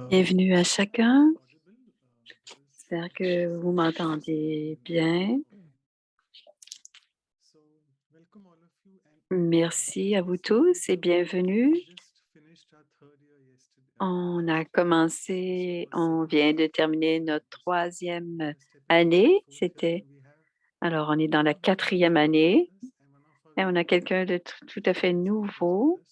Bienvenue à chacun. J'espère que vous m'entendez bien. Merci à vous tous et bienvenue. On vient de terminer notre 3e année. Alors, on est dans la 4e année et on a quelqu'un de tout à fait nouveau.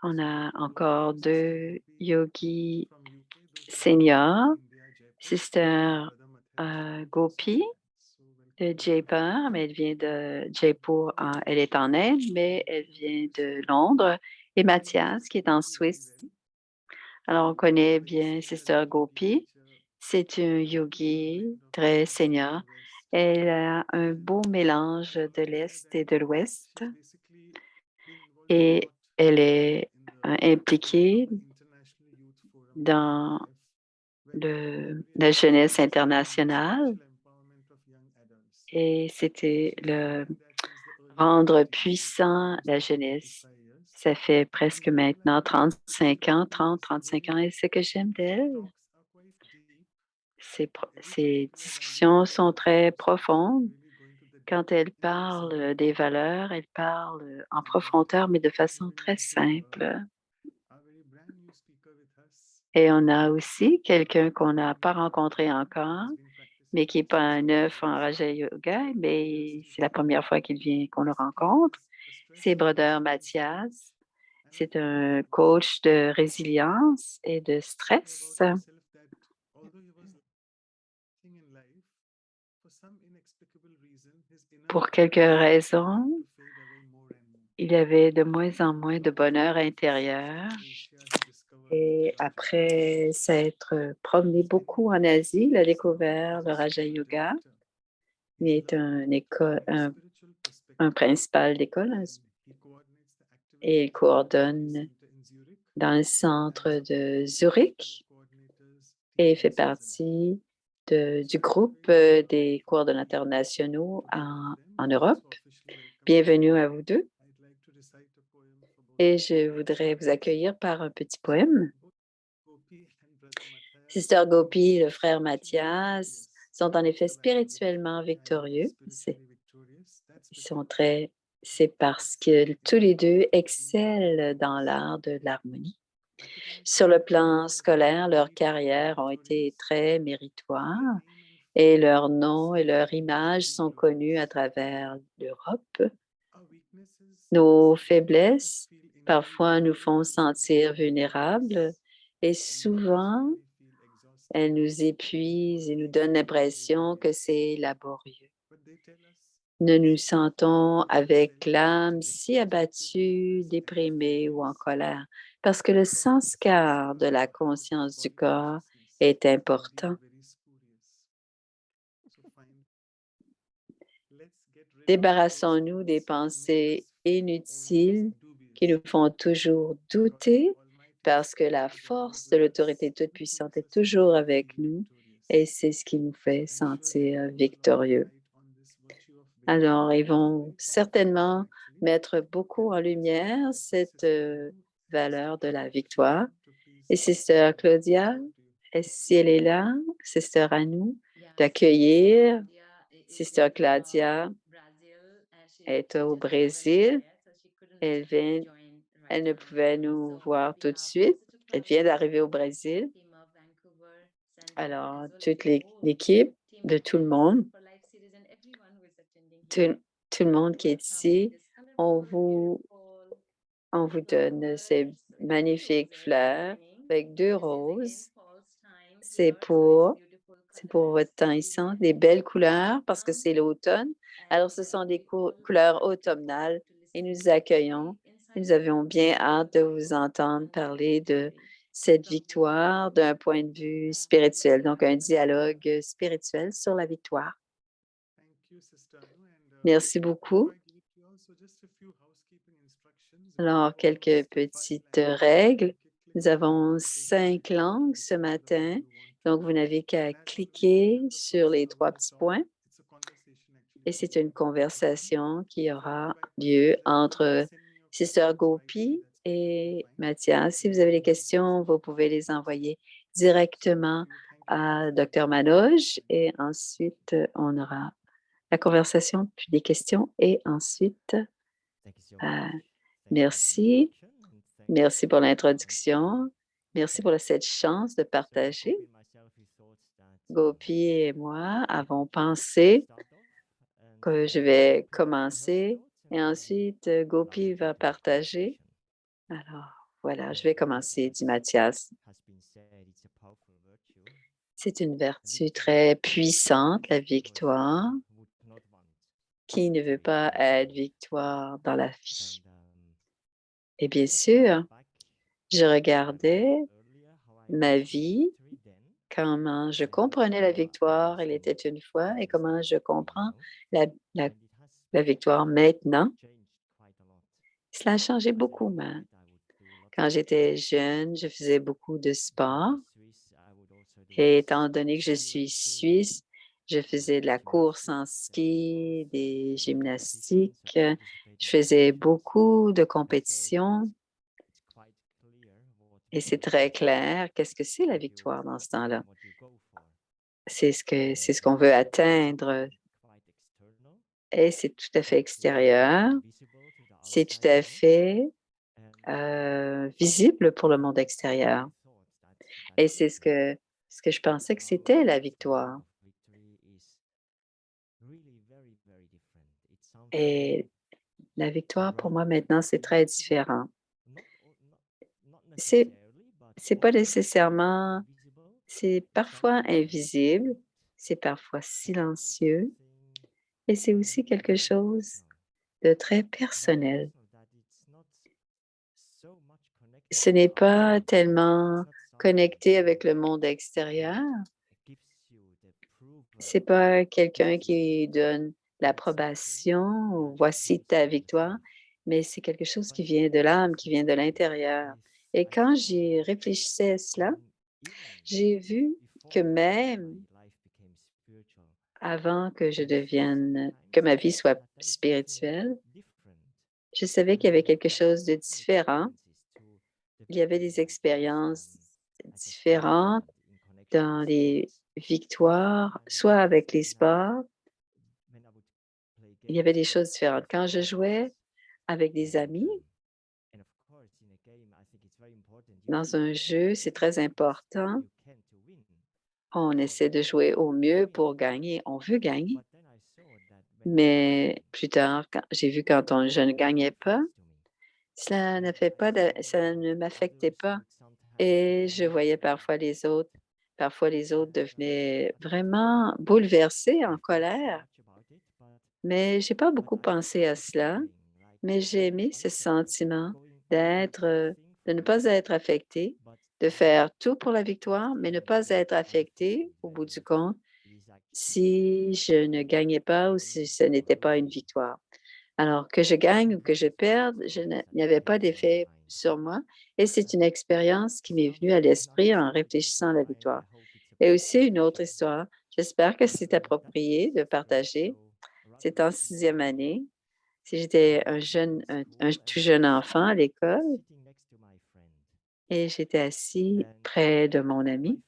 On a encore 2 yogis seniors, Sister Gopi de Jaipur, mais elle vient de Jaipur, elle est en Inde, mais elle vient de Londres, et Mathias qui est en Suisse. Alors, on connaît bien Sister Gopi. C'est une yogi très senior. Elle a un beau mélange de l'Est et de l'Ouest et elle est impliquée dans la jeunesse internationale et c'était le rendre puissant la jeunesse. Ça fait presque maintenant 35 ans, 35 ans, et ce que j'aime d'elle, ces discussions sont très profondes. Quand elle parle des valeurs, elle parle en profondeur, mais de façon très simple. Et on a aussi quelqu'un qu'on n'a pas rencontré encore, mais qui n'est pas un neuf en Raja Yoga, mais c'est la première fois qu'on le rencontre. C'est Brother Mathias. C'est un coach de résilience et de stress. Pour quelques raisons, il avait de moins en moins de bonheur intérieur. Et après s'être promené beaucoup en Asie, il a découvert le Raja Yoga. Il est un principal d'école et il coordonne dans le centre de Zurich et fait partie du groupe des coordonnateurs nationaux en Europe. Bienvenue à vous deux. Et je voudrais vous accueillir par un petit poème. Sister Gopi et le frère Mathias sont en effet spirituellement victorieux. C'est parce que tous les deux excellent dans l'art de l'harmonie. Sur le plan scolaire, leurs carrières ont été très méritoires et leur nom et leur image sont connus à travers l'Europe. Nos faiblesses, parfois, nous font sentir vulnérables et souvent, elles nous épuisent et nous donnent l'impression que c'est laborieux. Nous nous sentons avec l'âme si abattue, déprimée ou en colère parce que le sanskar de la conscience du corps est important. Débarrassons-nous des pensées inutiles qui nous font toujours douter parce que la force de l'autorité toute-puissante est toujours avec nous et c'est ce qui nous fait sentir victorieux. Alors, ils vont certainement mettre beaucoup en lumière cette valeur de la victoire Et Sister Claudia, si elle est là, Sister Anou, d'accueillir Sister Claudia est au Brésil. Elle vient, elle ne pouvait nous voir tout de suite. Elle vient d'arriver au Brésil. Alors, toute l'équipe de tout le monde, tout, tout le monde qui est ici, on vous, on vous donne ces magnifiques fleurs avec 2 roses. C'est pour votre temps ici, des belles couleurs parce que c'est l'automne. Alors, ce sont des couleurs automnales et nous accueillons. Nous avions bien hâte de vous entendre parler de cette victoire d'un point de vue spirituel, donc un dialogue spirituel sur la victoire. Merci beaucoup. Alors, quelques petites règles. Nous avons 5 langues ce matin, donc vous n'avez qu'à cliquer sur les 3 petits points et c'est une conversation qui aura lieu entre Sister Gopi et Mathias. Si vous avez des questions, vous pouvez les envoyer directement à Dr. Manoj et ensuite on aura la conversation, puis des questions et ensuite, merci. Merci pour l'introduction. Merci pour cette chance de partager. Gopi et moi avons pensé que je vais commencer et ensuite Gopi va partager. Alors, voilà, je vais commencer, dit Mathias. C'est une vertu très puissante, la victoire. Qui ne veut pas être victoire dans la vie? Et bien sûr, je regardais ma vie, comment je comprenais la victoire, il était une fois, et comment je comprends la, la, la victoire maintenant. Cela a changé beaucoup, mais quand j'étais jeune, je faisais beaucoup de sport. Et étant donné que je suis suisse, je faisais de la course en ski, des gymnastiques. Je faisais beaucoup de compétitions. Et c'est très clair, qu'est-ce que c'est la victoire dans ce temps-là? C'est ce qu'on veut atteindre et c'est tout à fait extérieur. C'est tout à fait visible pour le monde extérieur. Et c'est ce que je pensais que c'était la victoire. Et la victoire, pour moi, maintenant, c'est très différent. C'est, c'est pas nécessairement, c'est parfois invisible, c'est parfois silencieux et c'est aussi quelque chose de très personnel. Ce n'est pas tellement connecté avec le monde extérieur. C'est pas quelqu'un qui donne l'approbation ou voici ta victoire, mais c'est quelque chose qui vient de l'âme, qui vient de l'intérieur. Et quand j'y réfléchissais à cela, j'ai vu que même avant que je devienne, que ma vie soit spirituelle, je savais qu'il y avait quelque chose de différent. Il y avait des expériences différentes dans les victoires, soit avec les sports, il y avait des choses différentes. Quand je jouais avec des amis, dans un jeu, c'est très important. On essaie de jouer au mieux pour gagner. On veut gagner. Mais plus tard, j'ai vu je ne gagnais pas, ça ne m'affectait pas. Et je voyais parfois les autres devenaient vraiment bouleversés, en colère. Mais j'ai pas beaucoup pensé à cela, mais j'ai aimé ce sentiment de ne pas être affecté, de faire tout pour la victoire, mais ne pas être affecté au bout du compte si je ne gagnais pas ou si ce n'était pas une victoire. Alors que je gagne ou que je perde, il n'y avait pas d'effet sur moi et c'est une expérience qui m'est venue à l'esprit en réfléchissant à la victoire. Et aussi une autre histoire, j'espère que c'est approprié de partager. C'est en 6e année. Si j'étais un tout jeune enfant à l'école et j'étais assis près de mon ami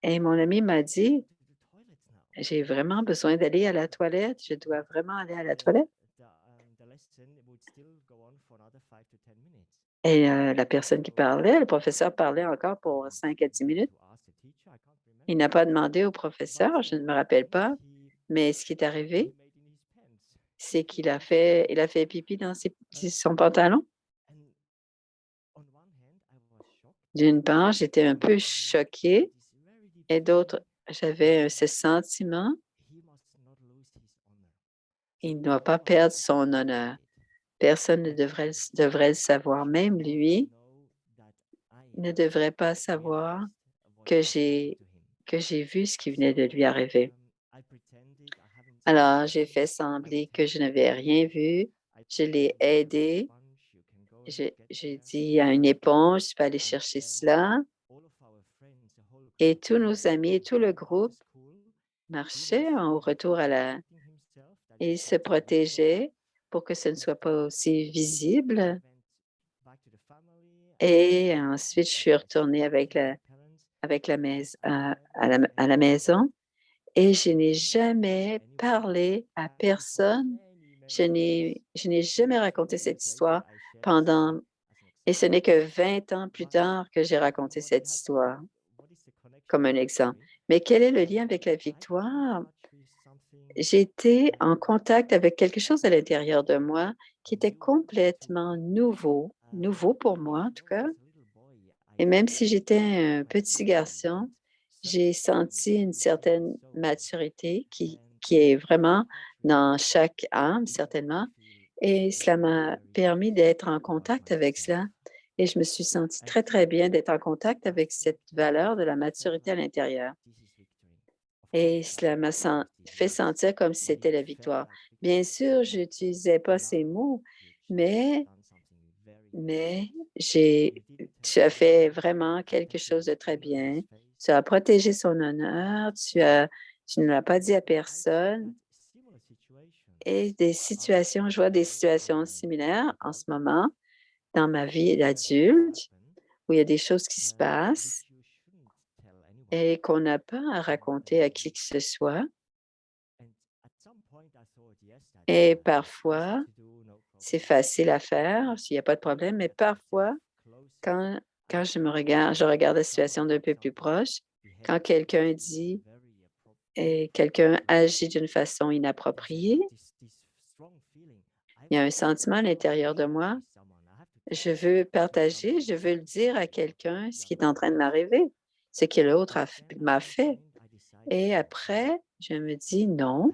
et mon ami m'a dit: «J'ai vraiment besoin d'aller à la toilette, je dois vraiment aller à la toilette» et la personne qui parlait, le professeur parlait encore pour 5 à 10 minutes. Il n'a pas demandé au professeur, je ne me rappelle pas, mais ce qui est arrivé, c'est qu'il a fait pipi dans son pantalon. D'une part, j'étais un peu choquée et d'autre, j'avais ce sentiment, il ne doit pas perdre son honneur. Personne ne devrait le savoir, même lui ne devrait pas savoir que j'ai vu ce qui venait de lui arriver. Alors, j'ai fait sembler que je n'avais rien vu. Je l'ai aidé. J'ai dit à une éponge: «Tu peux aller chercher cela» et tous nos amis et tout le groupe marchaient au retour à la et se protégeaient pour que ce ne soit pas aussi visible et ensuite je suis retournée avec la à la maison et je n'ai jamais parlé à personne. Je n'ai jamais raconté cette histoire pendant et ce n'est que 20 ans plus tard que j'ai raconté cette histoire comme un exemple. Mais quel est le lien avec la victoire? J'étais en contact avec quelque chose à l'intérieur de moi qui était complètement nouveau pour moi en tout cas. Et même si j'étais un petit garçon, j'ai senti une certaine maturité qui est vraiment dans chaque âme, certainement. Et cela m'a permis d'être en contact avec cela. Et je me suis sentie très, très bien d'être en contact avec cette valeur de la maturité à l'intérieur. Et cela m'a fait sentir comme si c'était la victoire. Bien sûr, je n'utilisais pas ces mots, mais mais j'ai tu as fait vraiment quelque chose de très bien. Tu as protégé son honneur, tu ne l'as pas dit à personne et je vois des situations similaires en ce moment dans ma vie d'adulte où il y a des choses qui se passent et qu'on n'a pas à raconter à qui que ce soit et parfois, c'est facile à faire, s'il y a pas de problème, mais parfois, quand je regarde la situation d'un peu plus proche, quand quelqu'un dit et quelqu'un agit d'une façon inappropriée, il y a un sentiment à l'intérieur de moi, je veux partager, je veux le dire à quelqu'un ce qui est en train de m'arriver, ce que l'autre m'a fait et après, je me dis: «Non,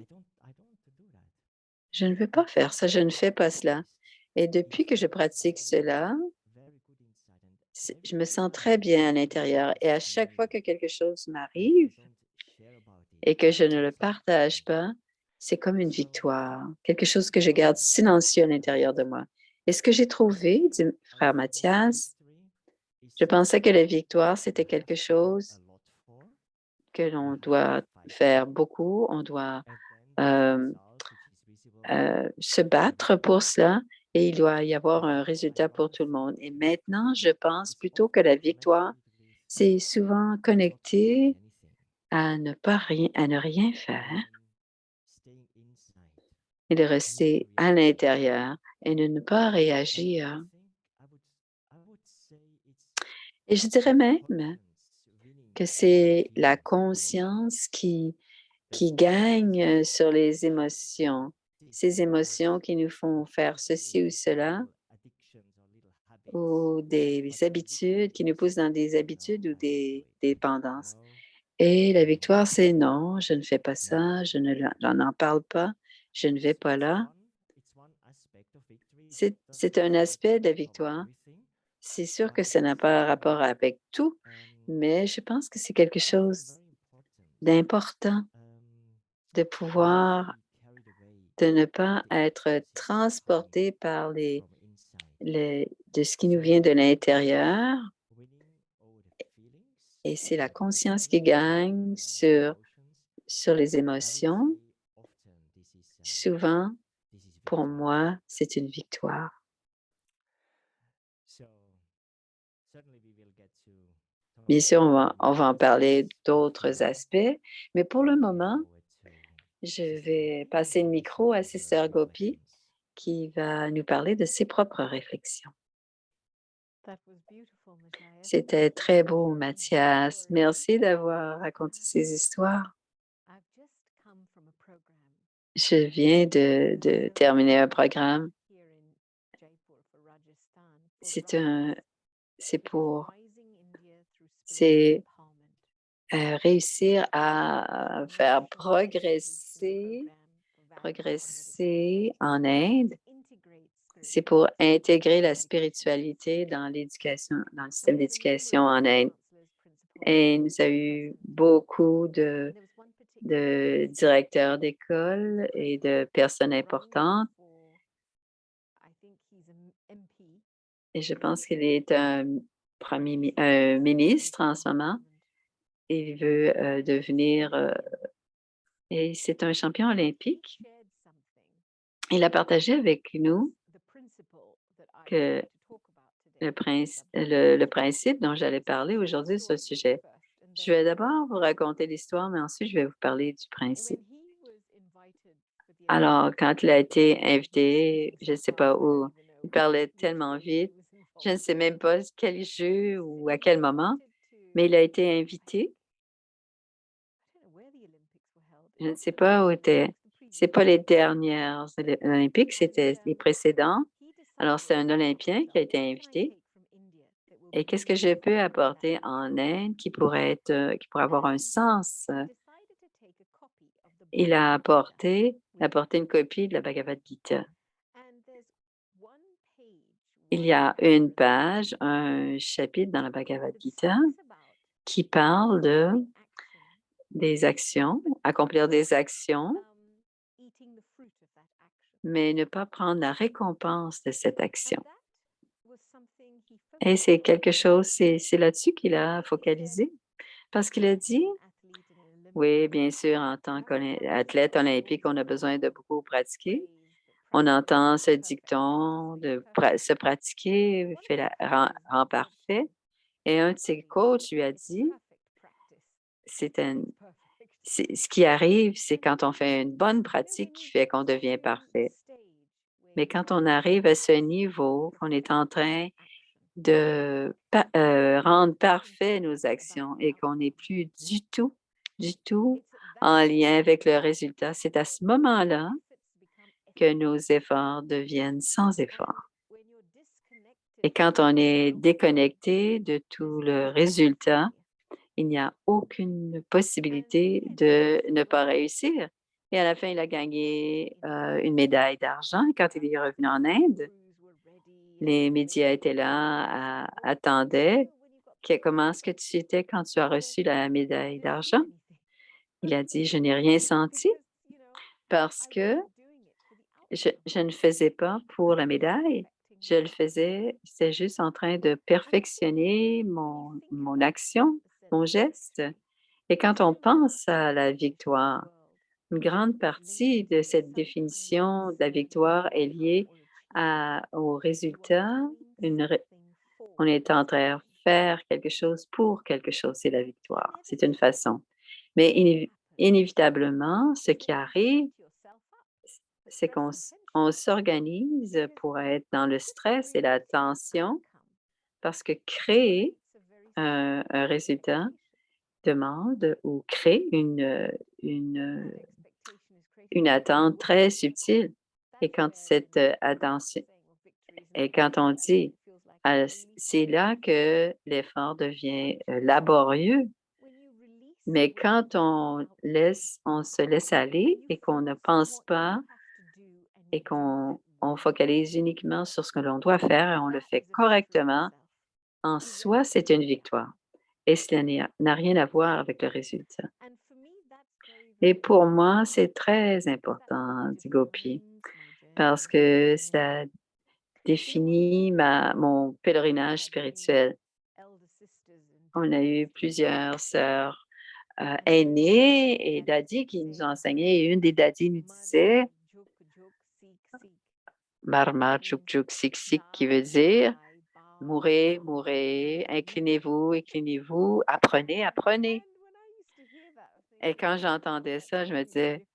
je ne veux pas faire ça, je ne fais pas cela» et depuis que je pratique cela, je me sens très bien à l'intérieur et à chaque fois que quelque chose m'arrive et que je ne le partage pas, c'est comme une victoire, quelque chose que je garde silencieux à l'intérieur de moi. Et ce que j'ai trouvé, dit frère Mathias, je pensais que la victoire, c'était quelque chose que l'on doit faire beaucoup, on doit euh, se battre pour cela et il doit y avoir un résultat pour tout le monde. Et maintenant, je pense plutôt que la victoire, c'est souvent connecté à ne rien faire et de rester à l'intérieur et de ne pas réagir. Et je dirais même que c'est la conscience qui gagne sur les émotions. Ces émotions qui nous font faire ceci ou cela, ou des habitudes qui nous poussent dans des habitudes ou des dépendances. Et la victoire, c'est non, je ne fais pas ça, j'en en parle pas, je ne vais pas là. C'est un aspect de la victoire. C'est sûr que ça n'a pas rapport avec tout, mais je pense que c'est quelque chose d'important de pouvoir de ne pas être transporté par de ce qui nous vient de l'intérieur et c'est la conscience qui gagne sur les émotions. Souvent, pour moi, c'est une victoire. Bien sûr, on va en parler d'autres aspects, mais pour le moment, je vais passer le micro à Sister Gopi qui va nous parler de ses propres réflexions. C'était très beau, Mathias. Merci d'avoir raconté ces histoires. Je viens de terminer un programme. C'est pour c'est réussir à faire progresser en Inde. C'est pour intégrer la spiritualité dans l'éducation, dans le système d'éducation en Inde. Et il nous a eu beaucoup de directeurs d'école et de personnes importantes. Et je pense qu'il est un un ministre en ce moment. Il veut devenir, et c'est un champion olympique. Il a partagé avec nous que le principe dont j'allais parler aujourd'hui sur le sujet. Je vais d'abord vous raconter l'histoire, mais ensuite je vais vous parler du principe. Alors, quand il a été invité, je ne sais pas où, il parlait tellement vite, je ne sais même pas quel jeu ou à quel moment, mais il a été invité. Je ne sais pas où était. C'est pas les dernières Olympiques, c'était les précédents. Alors, c'est un Olympien qui a été invité. Et qu'est-ce que je peux apporter en Inde qui pourrait avoir un sens? Il a apporté une copie de la Bhagavad Gita. Il y a une page, un chapitre dans la Bhagavad Gita qui parle des actions, accomplir des actions, mais ne pas prendre la récompense de cette action. Et c'est quelque chose, c'est là-dessus qu'il a focalisé, parce qu'il a dit, oui, bien sûr, en tant qu'athlète olympique, on a besoin de beaucoup pratiquer. On entend ce dicton de se pratiquer rend parfait. Et un de ses coachs lui a dit, ce qui arrive, c'est quand on fait une bonne pratique qui fait qu'on devient parfait. Mais quand on arrive à ce niveau, qu'on est en train de rendre parfait nos actions et qu'on n'est plus du tout en lien avec le résultat, c'est à ce moment-là que nos efforts deviennent sans effort. Et quand on est déconnecté de tout le résultat, il n'y a aucune possibilité de ne pas réussir. Et à la fin, il a gagné une médaille d'argent. Quand il est revenu en Inde, les médias étaient là, attendaient. Comment est-ce que tu étais quand tu as reçu la médaille d'argent? Il a dit, je n'ai rien senti parce que je ne faisais pas pour la médaille. Je le faisais, c'est juste en train de perfectionner mon action, mon geste. Et quand on pense à la victoire, une grande partie de cette définition de la victoire est liée au résultat. On est en train de faire quelque chose pour quelque chose, c'est la victoire. C'est une façon. Mais inévitablement, ce qui arrive, c'est on s'organise pour être dans le stress et la tension parce que créer un résultat demande ou crée une, une attente très subtile. Et quand cette attention, et quand on dit, c'est là que l'effort devient laborieux. Mais quand on se laisse aller et qu'on ne pense pas et qu'on focalise uniquement sur ce que l'on doit faire et on le fait correctement, en soi, c'est une victoire. Et cela n'a rien à voir avec le résultat. Et pour moi, c'est très important, dit Gopi, parce que ça définit mon pèlerinage spirituel. On a eu plusieurs sœurs aînées et daddies qui nous ont enseigné. Et une des daddies nous disait Marma Chuk Chuk Sik Sik, qui veut dire mourez, mourez, inclinez-vous, inclinez-vous, apprenez, apprenez. Et quand j'entendais ça, je me disais,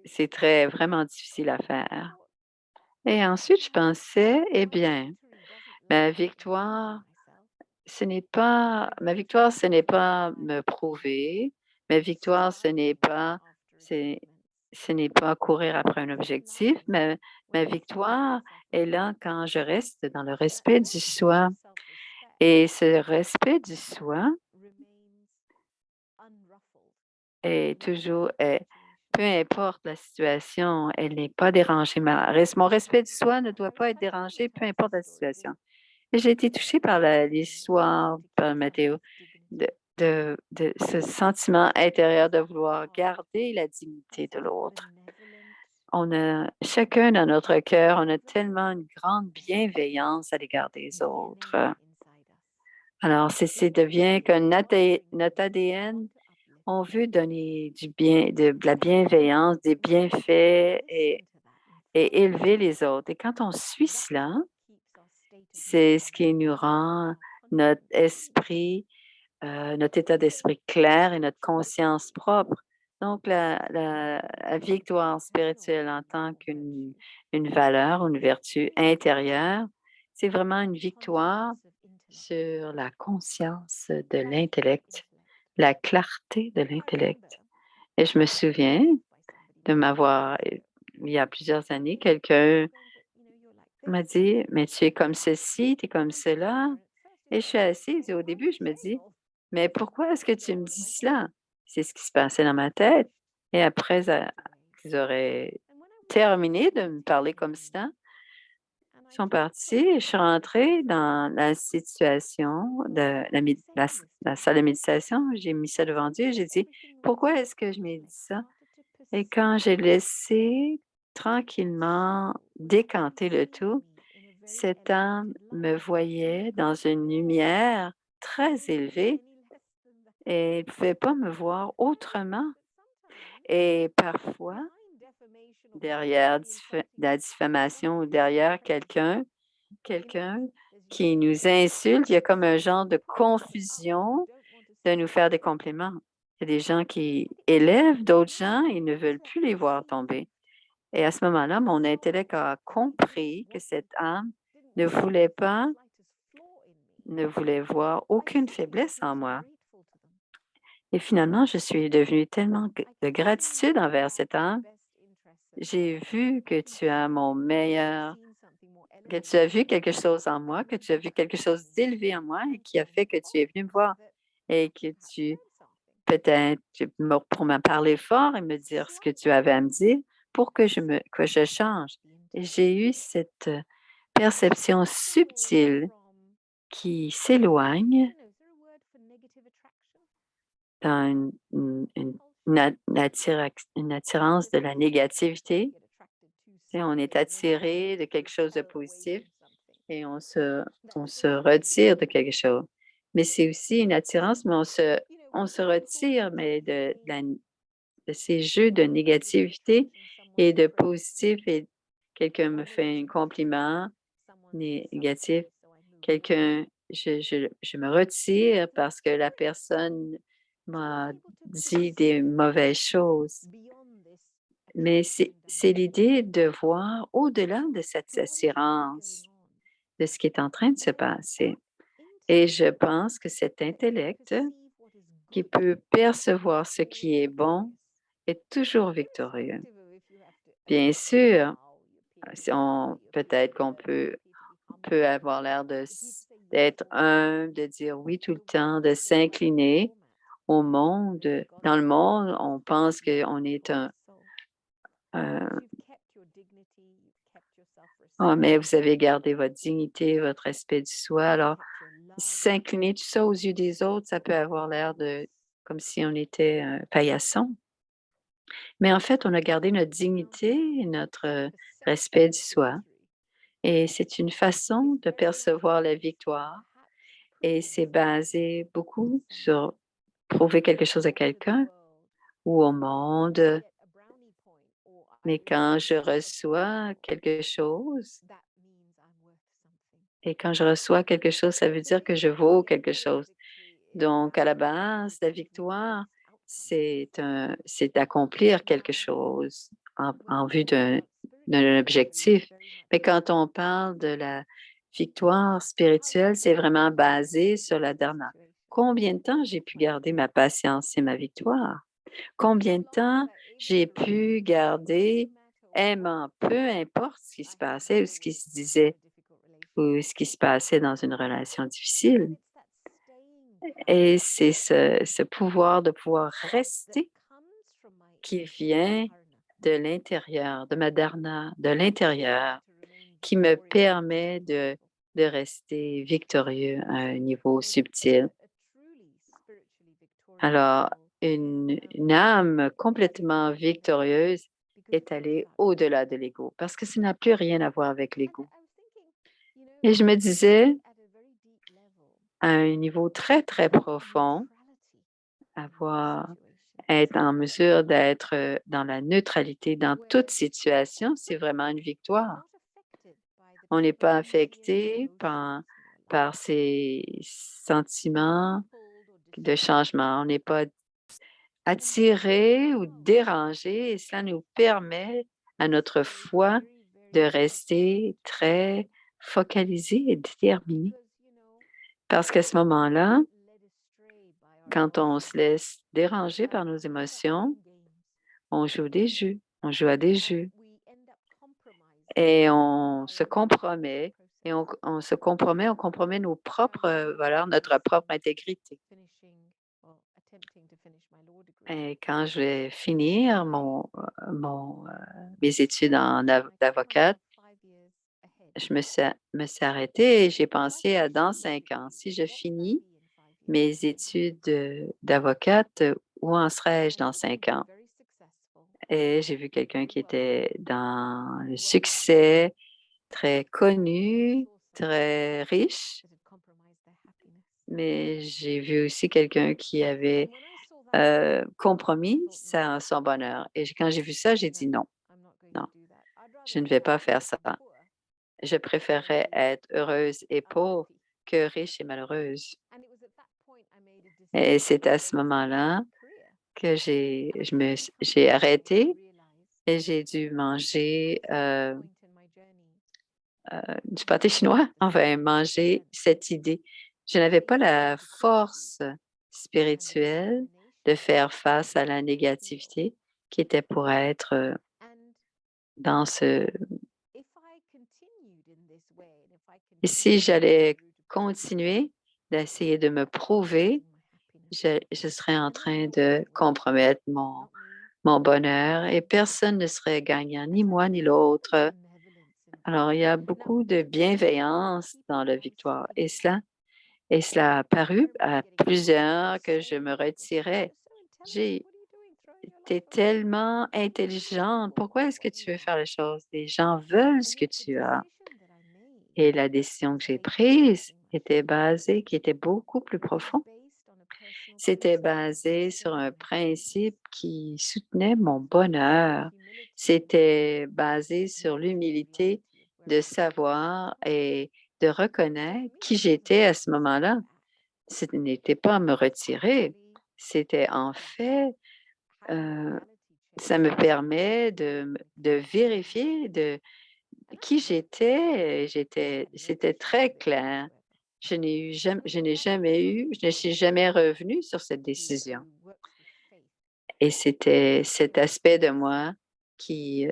c'est très vraiment difficile à faire. Et ensuite, je pensais, eh bien, ma victoire, ma victoire, ce n'est pas me prouver. Ma victoire, c'est, ce n'est pas courir après un objectif. Ma victoire est là quand je reste dans le respect du soi. Et ce respect du soi est toujours, peu importe la situation, elle n'est pas dérangée. Mon respect du soi ne doit pas être dérangé, peu importe la situation. Et j'ai été touchée par l'histoire, par Mathéo, de, de ce sentiment intérieur de vouloir garder la dignité de l'autre. On a chacun dans notre cœur, on a tellement une grande bienveillance à l'égard des autres. Alors, c'est devient que notre ADN, on veut donner du bien, de la bienveillance, des bienfaits et élever les autres. Et quand on suit cela, c'est ce qui nous rend notre esprit, notre état d'esprit clair et notre conscience propre. Donc, la victoire spirituelle en tant qu'une valeur, une vertu intérieure, c'est vraiment une victoire sur la conscience de l'intellect, la clarté de l'intellect. Et je me souviens de m'avoir, il y a plusieurs années, quelqu'un m'a dit: «Mais tu es comme ceci, tu es comme cela». Et je suis assise et au début, je me dis: «Mais pourquoi est-ce que tu me dis cela?» C'est ce qui se passait dans ma tête. Et après qu'ils auraient terminé de me parler comme ça, ils sont partis et je suis rentrée dans la situation de la salle de méditation. J'ai mis ça devant Dieu, j'ai dit: «Pourquoi est-ce que je m'ai dit ça?» Et quand j'ai laissé tranquillement décanter le tout, cette âme me voyait dans une lumière très élevée et elle ne pouvait pas me voir autrement. Et parfois, derrière la diffamation ou derrière quelqu'un qui nous insulte, il y a comme un genre de confusion de nous faire des compliments. Il y a des gens qui élèvent d'autres gens et ne veulent plus les voir tomber. Et à ce moment-là, mon intellect a compris que cette âme ne voulait pas ne voulait voir aucune faiblesse en moi. Et finalement, je suis devenue tellement de gratitude envers cette âme. J'ai vu que tu as mon meilleur, que tu as vu quelque chose en moi, que tu as vu quelque chose d'élevé en moi et qui a fait que tu es venu me voir et que tu, peut-être, pour me parler fort et me dire ce que tu avais à me dire pour que je change. Et j'ai eu cette perception subtile qui s'éloigne dans une attirance de la négativité. Tu sais, on est attiré de quelque chose de positif et on se retire de quelque chose. Mais c'est aussi une attirance, mais on se retire, mais de ces jeux de négativité et de positif. Et quelqu'un me fait un compliment négatif, quelqu'un, je me retire parce que la personne m'a dit des mauvaises choses. Mais c'est l'idée de voir au-delà de cette attirance, de ce qui est en train de se passer. Et je pense que cet intellect qui peut percevoir ce qui est bon est toujours victorieux. Bien sûr, si peut-être qu'on peut avoir l'air d'être humble, de dire oui tout le temps, de s'incliner au monde. Dans le monde, on pense qu'on est un «Ah, mais vous avez gardé votre dignité, votre respect du soi». Alors, s'incliner tout ça aux yeux des autres, ça peut avoir l'air de comme si on était un paillasson. Mais en fait, on a gardé notre dignité et notre respect du soi et c'est une façon de percevoir la victoire et c'est basé beaucoup sur prouver quelque chose à quelqu'un ou au monde. Mais quand je reçois quelque chose Et quand je reçois quelque chose, ça veut dire que je vaux quelque chose. Donc, à la base, la victoire, c'est d'accomplir quelque chose en vue d'un objectif. Mais quand on parle de la victoire spirituelle, c'est vraiment basé sur la dernière. Combien de temps j'ai pu garder ma patience et ma victoire? Combien de temps j'ai pu garder aimant, peu importe ce qui se passait ou ce qui se disait ou ce qui se passait dans une relation difficile. Et c'est ce pouvoir de pouvoir rester qui vient de l'intérieur, de ma dharna, de l'intérieur, qui me permet de rester victorieux à un niveau subtil. Alors, une âme complètement victorieuse est allée au-delà de l'ego parce que ça n'a plus rien à voir avec l'ego. Et je me disais, à un niveau très, très profond, être en mesure d'être dans la neutralité dans toute situation, c'est vraiment une victoire. On n'est pas affecté par ces sentiments de changement. On n'est pas attiré ou dérangé et cela nous permet à notre foi de rester très focalisé et déterminé. Parce qu'à ce moment-là, quand on se laisse déranger par nos émotions, on joue des jeux, on joue à des jeux et on se compromet et on compromet nos propres valeurs, notre propre intégrité. Et quand je vais finir mes études d'avocate, je me suis arrêtée et j'ai pensé à dans 5 ans, si je finis mes études d'avocate, où en serais-je dans 5 ans? Et j'ai vu quelqu'un qui était dans le succès, très connu, très riche, mais j'ai vu aussi quelqu'un qui avait compromis son bonheur. Et quand j'ai vu ça, j'ai dit non, non, je ne vais pas faire ça. Je préférerais être heureuse et pauvre que riche et malheureuse. Et c'est à ce moment-là que j'ai arrêté et j'ai dû manger du pâté chinois, enfin manger cette idée. Je n'avais pas la force spirituelle de faire face à la négativité qui était pour être dans ce... Et si j'allais continuer d'essayer de me prouver, je serais en train de compromettre mon bonheur et personne ne serait gagnant, ni moi ni l'autre. Alors, il y a beaucoup de bienveillance dans la victoire et cela a paru à plusieurs que je me retirais. J'ai été tellement intelligente. Pourquoi est-ce que tu veux faire les choses? Les gens veulent ce que tu as. Et la décision que j'ai prise qui était beaucoup plus profond. C'était basé sur un principe qui soutenait mon bonheur. C'était basé sur l'humilité de savoir et de reconnaître qui j'étais à ce moment-là. Ce n'était pas me retirer, c'était en fait, heu, ça me permet de vérifier de qui j'étais. C'était très clair. Je ne suis jamais revenue sur cette décision et c'était cet aspect de moi qui,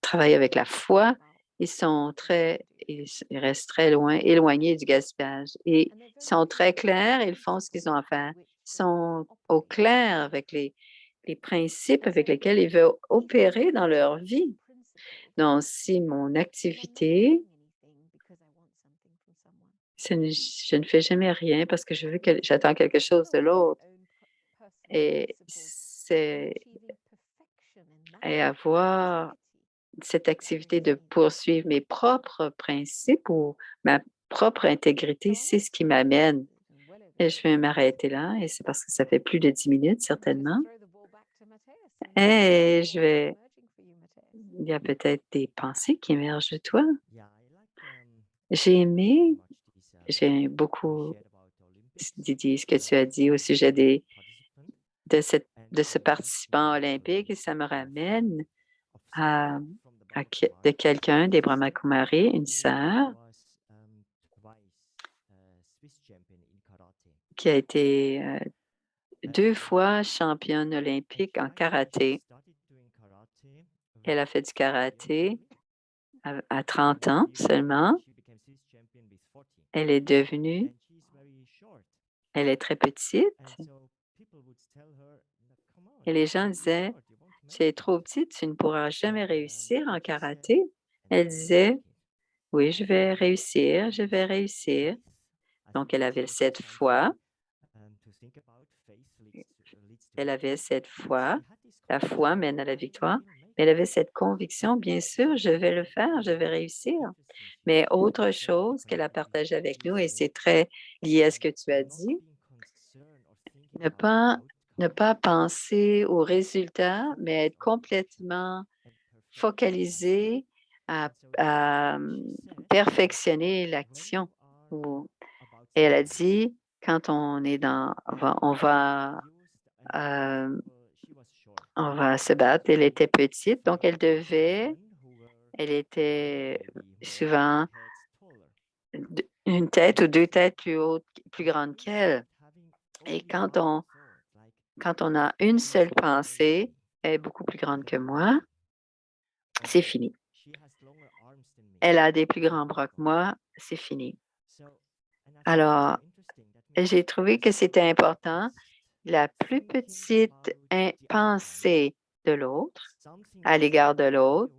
travaille avec la foi. Ils restent très loin éloignés du gaspillage et ils sont très clairs, ils font ce qu'ils ont à faire. Ils sont au clair avec les principes avec lesquels ils veulent opérer dans leur vie. Donc si mon activité, je ne fais jamais rien parce que j'attends quelque chose de l'autre et c'est et avoir cette activité de poursuivre mes propres principes ou ma propre intégrité, c'est ce qui m'amène. Et je vais m'arrêter là et c'est parce que ça fait plus de 10 minutes certainement et il y a peut-être des pensées qui émergent de toi? J'ai beaucoup dit ce que tu as dit au sujet de ce participant olympique et ça me ramène à, de quelqu'un des Brahmakumaris, une sœur qui a été 2 fois championne olympique en karaté. Elle a fait du karaté à 30 ans seulement. Elle est devenue Elle est très petite et les gens disaient: «Tu es trop petite, tu ne pourras jamais réussir en karaté». Elle disait: «Oui, je vais réussir, je vais réussir». Donc elle avait cette foi, la foi mène à la victoire, mais elle avait cette conviction: «Bien sûr, je vais le faire, je vais réussir». Mais autre chose qu'elle a partagé avec nous et c'est très lié à ce que tu as dit, ne pas ne pas penser aux résultats, mais être complètement focalisé à perfectionner l'action ou et elle a dit: «Quand on est dans hem, on va se battre». Elle était petite, donc elle était souvent une tête ou 2 têtes plus haute plus grande qu'elle et quand on a une seule pensée, elle est beaucoup plus grande que moi, c'est fini. Elle a des plus grands bras que moi, c'est fini. Alors, j'ai trouvé que c'était important, la plus petite pensée de l'autre, à l'égard de l'autre,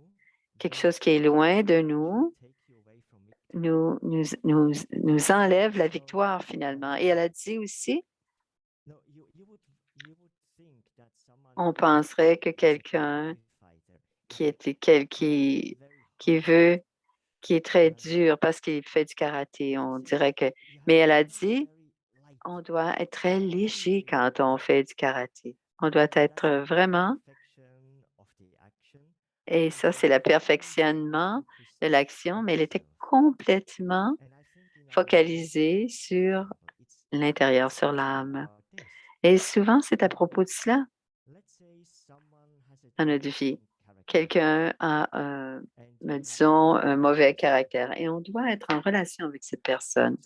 quelque chose qui est loin de nous, nous enlève la victoire finalement. Et elle a dit aussi, on penserait que quelqu'un qui était qui veut qui est très dur parce qu'il fait du karaté, on dirait que mais elle a dit: «On doit être très léger quand on fait du karaté. On doit être vraiment» et ça, c'est le perfectionnement de l'action, mais elle était complètement focalisée sur l'intérieur, sur l'âme et souvent, c'est à propos de cela dans notre vie. Quelqu'un a, disons, un mauvais caractère et on doit être en relation avec cette personne.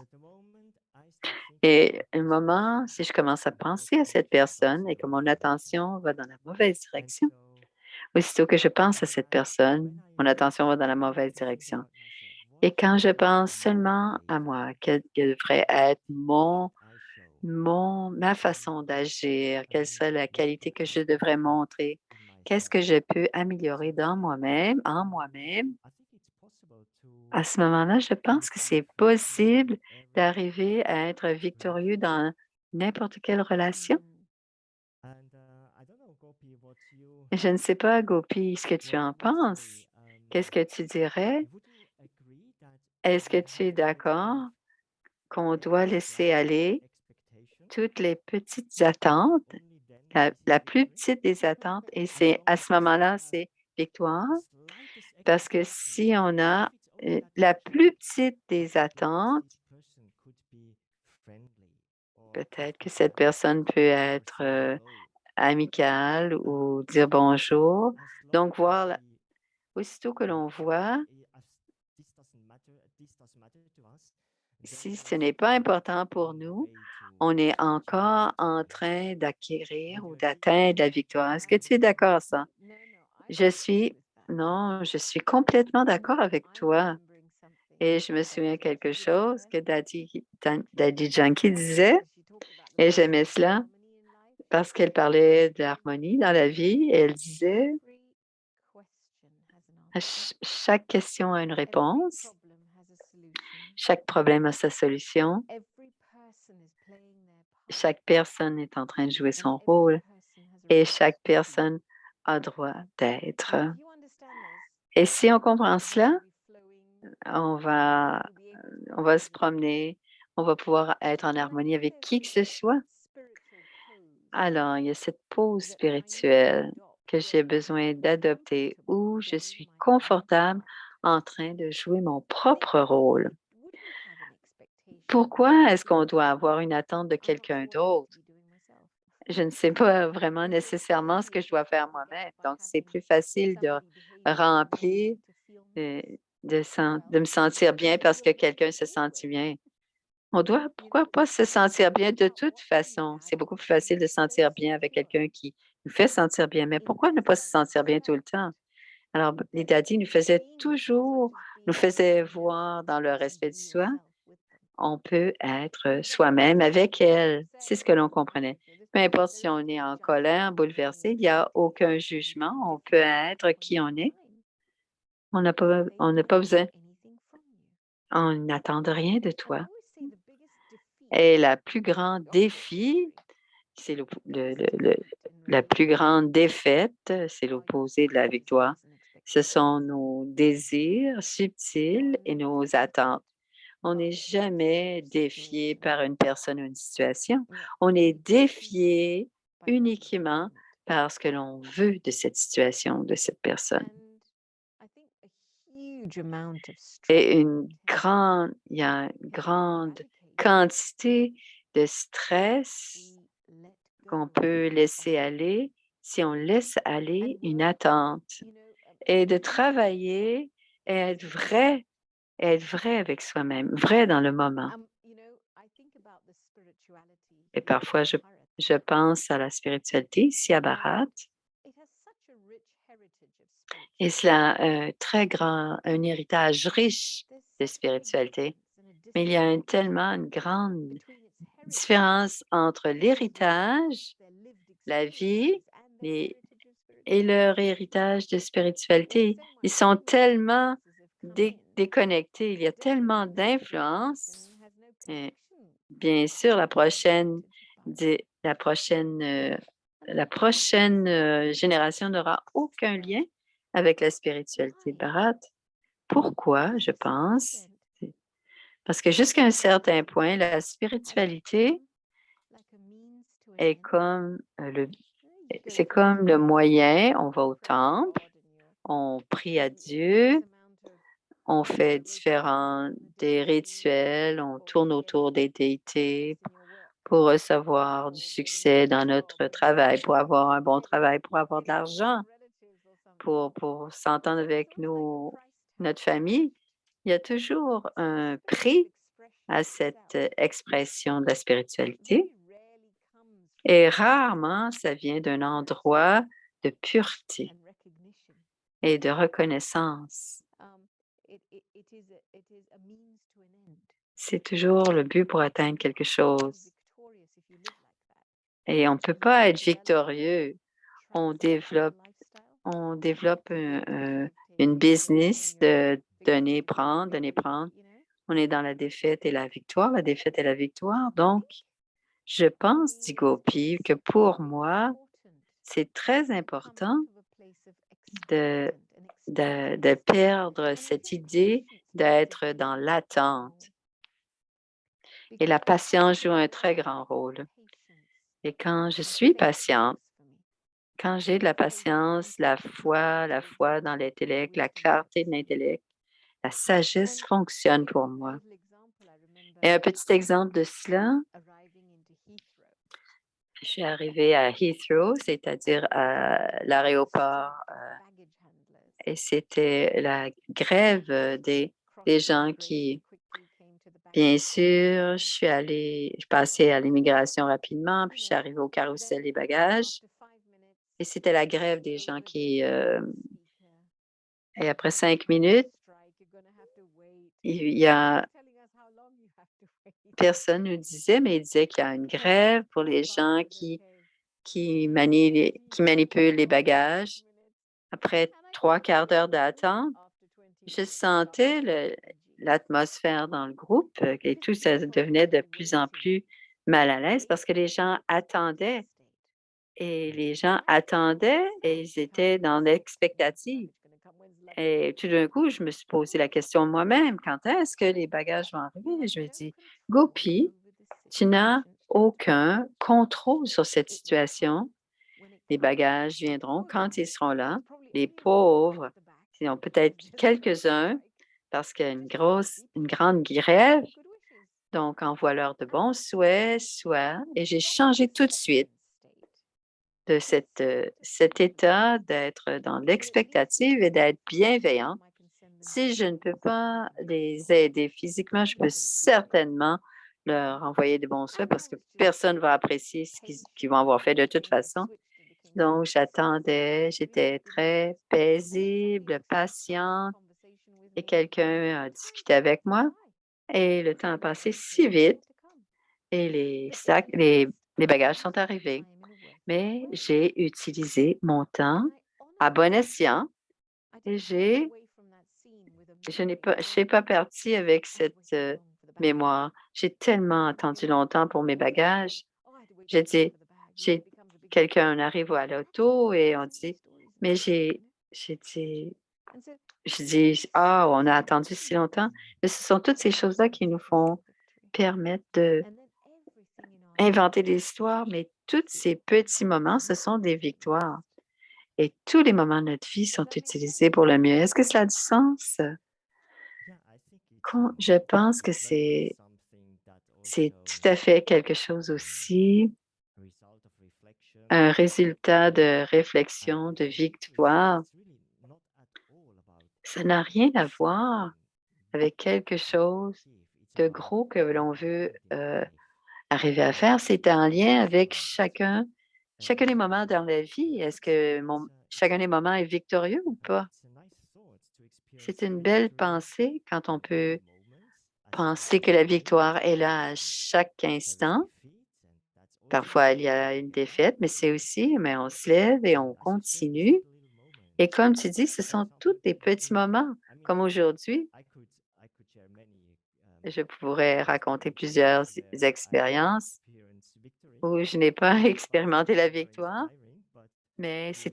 Et un moment, si je commence à penser à cette personne et que mon attention va dans la mauvaise direction, aussitôt que je pense à cette personne, mon attention va dans la mauvaise direction. Et quand je pense seulement à moi, quelle devrait être ma façon d'agir, quelle serait la qualité que je devrais montrer, qu'est-ce que je peux améliorer dans moi-même, en moi-même, à ce moment-là, je pense que c'est possible d'arriver à être victorieux dans n'importe quelle relation. Je ne sais pas, Gopi, ce que tu en penses. Qu'est-ce que tu dirais? Est-ce que tu es d'accord qu'on doit laisser aller toutes les petites attentes, la plus petite des attentes, et c'est à ce moment-là, c'est victoire? Parce que si on a la plus petite des attentes, peut-être que cette personne peut être amicale ou dire bonjour. Donc, aussitôt que l'on voit, si ce n'est pas important pour nous, on est encore en train d'acquérir ou d'atteindre la victoire. Est-ce que tu es d'accord à ça? Je suis, non, je suis complètement d'accord avec toi. Et je me souviens quelque chose que Daddy Yankee disait, et j'aimais cela parce qu'elle parlait d'harmonie dans la vie. Et elle disait, chaque question a une réponse, chaque problème a sa solution, chaque personne est en train de jouer son rôle et chaque personne a droit d'être. Et si on comprend cela, on va, on va se promener, on va pouvoir être en harmonie avec qui que ce soit. Alors, il y a cette pause spirituelle que j'ai besoin d'adopter où je suis confortable en train de jouer mon propre rôle. Pourquoi est-ce qu'on doit avoir une attente de quelqu'un d'autre? Je ne sais pas vraiment nécessairement ce que je dois faire moi-même. Donc, c'est plus facile de remplir, euh, de me sentir bien parce que quelqu'un se sentit bien. Pourquoi pas se sentir bien de toute façon? C'est beaucoup plus facile de se sentir bien avec quelqu'un qui nous fait sentir bien, mais pourquoi ne pas se sentir bien tout le temps? Alors, les daddies nous faisaient voir dans le respect de soi, on peut être soi-même avec elle. C'est ce que l'on comprenait. Peu importe si on est en colère, bouleversé, il n'y a aucun jugement. On peut être qui on est. On n'a pas besoin, on n'attend rien de toi. Et la plus grande défi, c'est la plus grande défaite, c'est l'opposé de la victoire. Ce sont nos désirs subtils et nos attentes. On n'est jamais défié par une personne ou une situation. On est défié uniquement par ce que l'on veut de cette situation, de cette personne. Et il y a une grande quantité de stress qu'on peut laisser aller si on laisse aller une attente et de travailler et être vrai avec soi-même, vrai dans le moment. Et parfois, je pense à la spiritualité ici à Bharat et cela a un héritage riche de spiritualité. Mais il y a tellement une grande différence entre l'héritage, la vie et leur héritage de spiritualité. Ils sont tellement déconnectés, il y a tellement d'influence. Bien sûr, la prochaine génération n'aura aucun lien avec la spiritualité de Bharat. Pourquoi, je pense? C'est Parce que jusqu'à un certain point, la spiritualité est c'est comme le moyen. On va au temple, on prie à Dieu, on fait des rituels, on tourne autour des déités pour recevoir du succès dans notre travail, pour avoir un bon travail, pour avoir de l'argent, pour s'entendre avec notre famille. Il y a toujours un prix à cette expression de la spiritualité et rarement ça vient d'un endroit de pureté et de reconnaissance. C'est toujours le but pour atteindre quelque chose. Et on ne peut pas être victorieux. On développe, on développe une business de donner, prendre, donner, prendre. On est dans la défaite et la victoire, la défaite et la victoire. Donc, je pense, dit Gopi, que pour moi, c'est très important de, de perdre cette idée d'être dans l'attente. Et la patience joue un très grand rôle. Et quand je suis patiente, quand j'ai de la patience, la foi dans l'intellect, la clarté de l'intellect, la sagesse fonctionne pour moi. Et un petit exemple de cela, je suis arrivée à Heathrow, c'est-à-dire à l'aéroport, et c'était la grève des gens qui, bien sûr, je passais à l'immigration rapidement, puis je suis arrivée au carrousel des bagages, et c'était la grève des gens et après 5 minutes, il y a personne nous disait, mais il disait qu'il y a une grève pour les gens qui manipulent les bagages. Après 3/4 d'heure d'attente, je sentais l'atmosphère dans le groupe et tout ça devenait de plus en plus mal à l'aise parce que les gens attendaient et les gens attendaient et ils étaient dans l'expectative. Et tout d'un coup, je me suis posé la question moi-même, quand est-ce que les bagages vont arriver? Je me dis, Gopi, tu n'as aucun contrôle sur cette situation. Les bagages viendront quand ils seront là. Les pauvres, ils ont peut-être quelques-uns parce qu'il y a une grande grève, Donc, envoie-leur de bons souhaits, soit et j'ai changé tout de suite de cet état d'être dans l'expectative et d'être bienveillant. Si je ne peux pas les aider physiquement, je peux certainement leur envoyer des bons souhaits parce que personne ne va apprécier ce qu'ils vont avoir fait de toute façon. Donc, j'attendais, j'étais très paisible, patiente et quelqu'un a discuté avec moi et le temps a passé si vite et les bagages sont arrivés. Mais j'ai utilisé mon temps à bon escient et je suis pas partie avec cette mémoire. J'ai tellement attendu longtemps pour mes bagages. J'ai dit, j'ai quelqu'un arrive à l'auto et on dit, mais j'ai dit, je dis, ah, on a attendu si longtemps. Mais ce sont toutes ces choses-là qui nous font permettre de inventer des histoires, mais tous ces petits moments, ce sont des victoires. Et tous les moments de notre vie sont utilisés pour le mieux. Est-ce que cela a du sens? Je pense que c'est tout à fait quelque chose aussi, un résultat de réflexion, de victoire. Ça n'a rien à voir avec quelque chose de gros que l'on veut arriver à faire. C'est en lien avec chacun des moments dans la vie. Est-ce que chacun des moments est victorieux ou pas? C'est une belle pensée quand on peut penser que la victoire est là à chaque instant. Parfois, il y a une défaite, mais c'est aussi, mais on se lève et on continue. Et comme tu dis, ce sont tous des petits moments, comme aujourd'hui. Je pourrais raconter plusieurs expériences où je n'ai pas expérimenté la victoire, mais c'est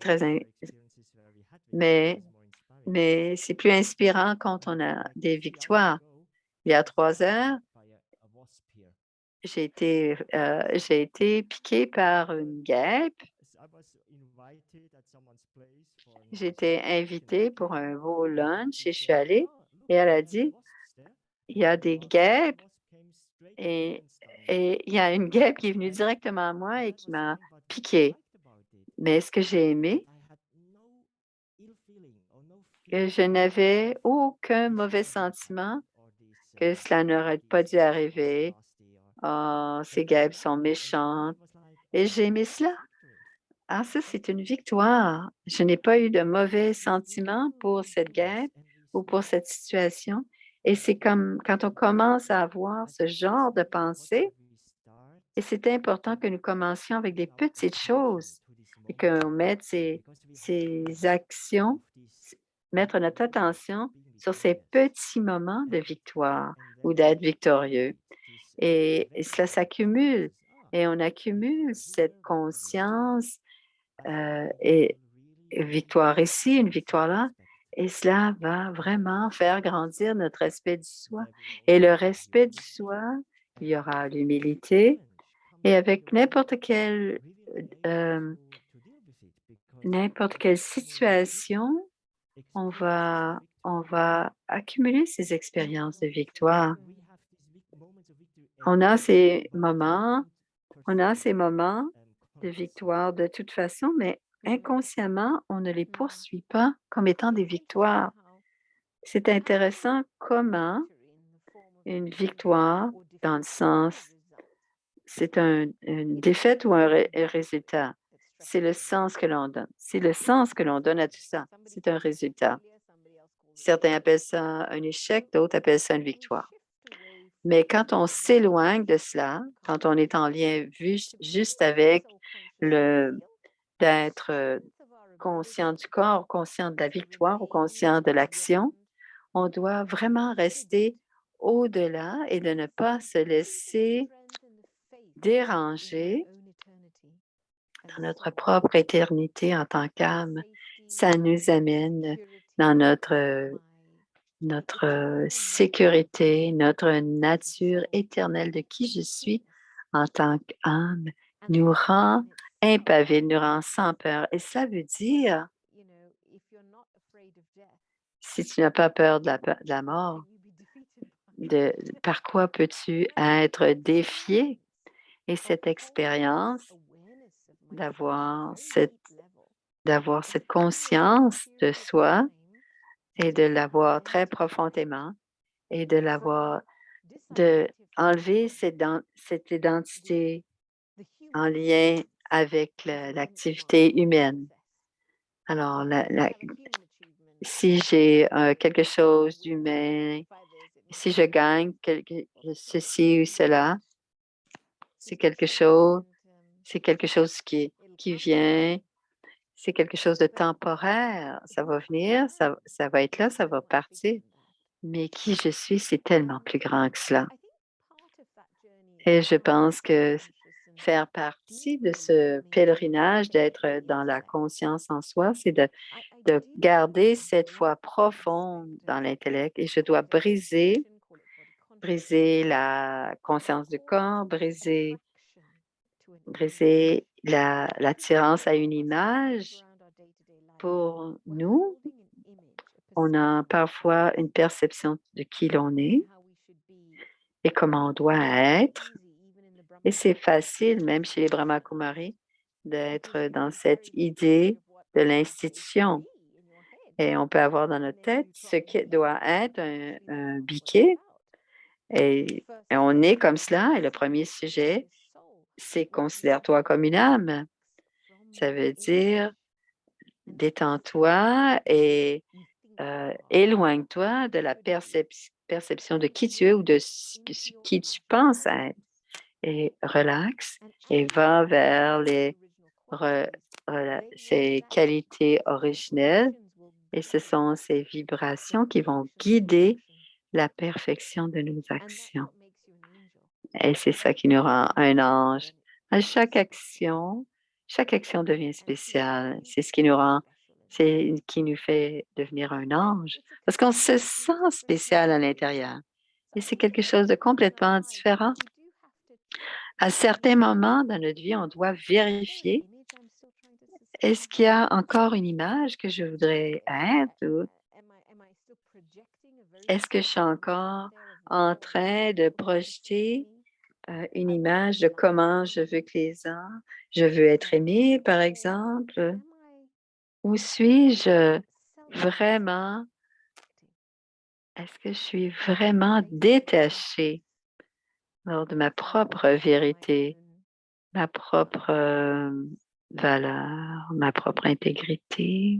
mais, mais c'est plus inspirant quand on a des victoires. Il y a 3 heures, j'ai été piquée par une guêpe. J'ai été invitée pour un beau lunch et je suis allée et elle a dit, il y a des guêpes et, et il y a une guêpe qui est venue directement à moi et qui m'a piquée. Mais ce que j'ai aimé, que je n'avais aucun mauvais sentiment, que cela n'aurait pas dû arriver. Oh, ces guêpes sont méchantes. Et j'ai aimé cela. Ah, ça, c'est une victoire. Je n'ai pas eu de mauvais sentiments pour cette guêpe ou pour cette situation. Et c'est comme quand on commence à avoir ce genre de pensée, et c'est important que nous commencions avec des petites choses et qu'on mette ces actions, mettre notre attention sur ces petits moments de victoire ou d'être victorieux. Et cela s'accumule et on accumule cette conscience et victoire ici, une victoire là. Et cela va vraiment faire grandir notre respect du soi. Et le respect du soi, il y aura l'humilité. Et avec euh, n'importe quelle situation, on va accumuler ces expériences de victoire. On a ces moments, on a ces moments de victoire de toute façon, mais inconsciemment, on ne les poursuit pas comme étant des victoires. C'est intéressant comment une victoire, dans le sens, c'est une défaite ou un résultat. C'est le sens que l'on donne. C'est le sens que l'on donne à tout ça. C'est un résultat. Certains appellent ça un échec, d'autres appellent ça une victoire. Mais quand on s'éloigne de cela, quand on est en lien juste avec le d'être conscient du corps, conscient de la victoire ou conscient de l'action, on doit vraiment rester au-delà et de ne pas se laisser déranger dans notre propre éternité en tant qu'âme. Ça nous amène dans notre sécurité, notre nature éternelle de qui je suis en tant qu'âme, nous rend impavibles, nous rend sans peur. Et ça veut dire, si tu n'as pas peur de la mort, par quoi peux-tu être défié? Et cette expérience d'avoir cette conscience de soi et de l'avoir très profondément et de enlever cette identité en lien avec l'activité humaine. Alors, si j'ai quelque chose d'humain, si je gagne ceci ou cela, c'est quelque chose, c'est quelque chose qui vient, c'est quelque chose de temporaire. Ça va venir, ça va être là, ça va partir. Mais qui je suis, c'est tellement plus grand que cela. Et je pense que faire partie de ce pèlerinage, d'être dans la conscience en soi, c'est de garder cette foi profonde dans l'intellect. Et je dois briser la conscience du corps, briser l'attirance à une image. Pour nous, on a parfois une perception de qui l'on est et comment on doit être. Et c'est facile, même chez les Brahma Kumaris, d'être dans cette idée de l'institution. Et on peut avoir dans notre tête ce qui doit être un biquet. Et on est comme cela. Et le premier sujet, c'est considère-toi comme une âme. Ça veut dire détends-toi et éloigne-toi de la perception de qui tu es ou de qui tu penses être. Et relaxe et va vers ces qualités originelles et ce sont ces vibrations qui vont guider la perfection de nos actions. Et c'est ça qui nous rend un ange. À chaque action devient spéciale. C'est ce qui nous rend, c'est qui nous fait devenir un ange. Parce qu'on se sent spécial à l'intérieur. Et c'est quelque chose de complètement différent. À certains moments dans notre vie, on doit vérifier, est-ce qu'il y a encore une image que je voudrais être ou est-ce que je suis encore en train de projeter une image de comment je veux que je veux être aimé, par exemple, ou suis-je vraiment, est-ce que je suis vraiment détachée lors de ma propre vérité, ma propre valeur, ma propre intégrité?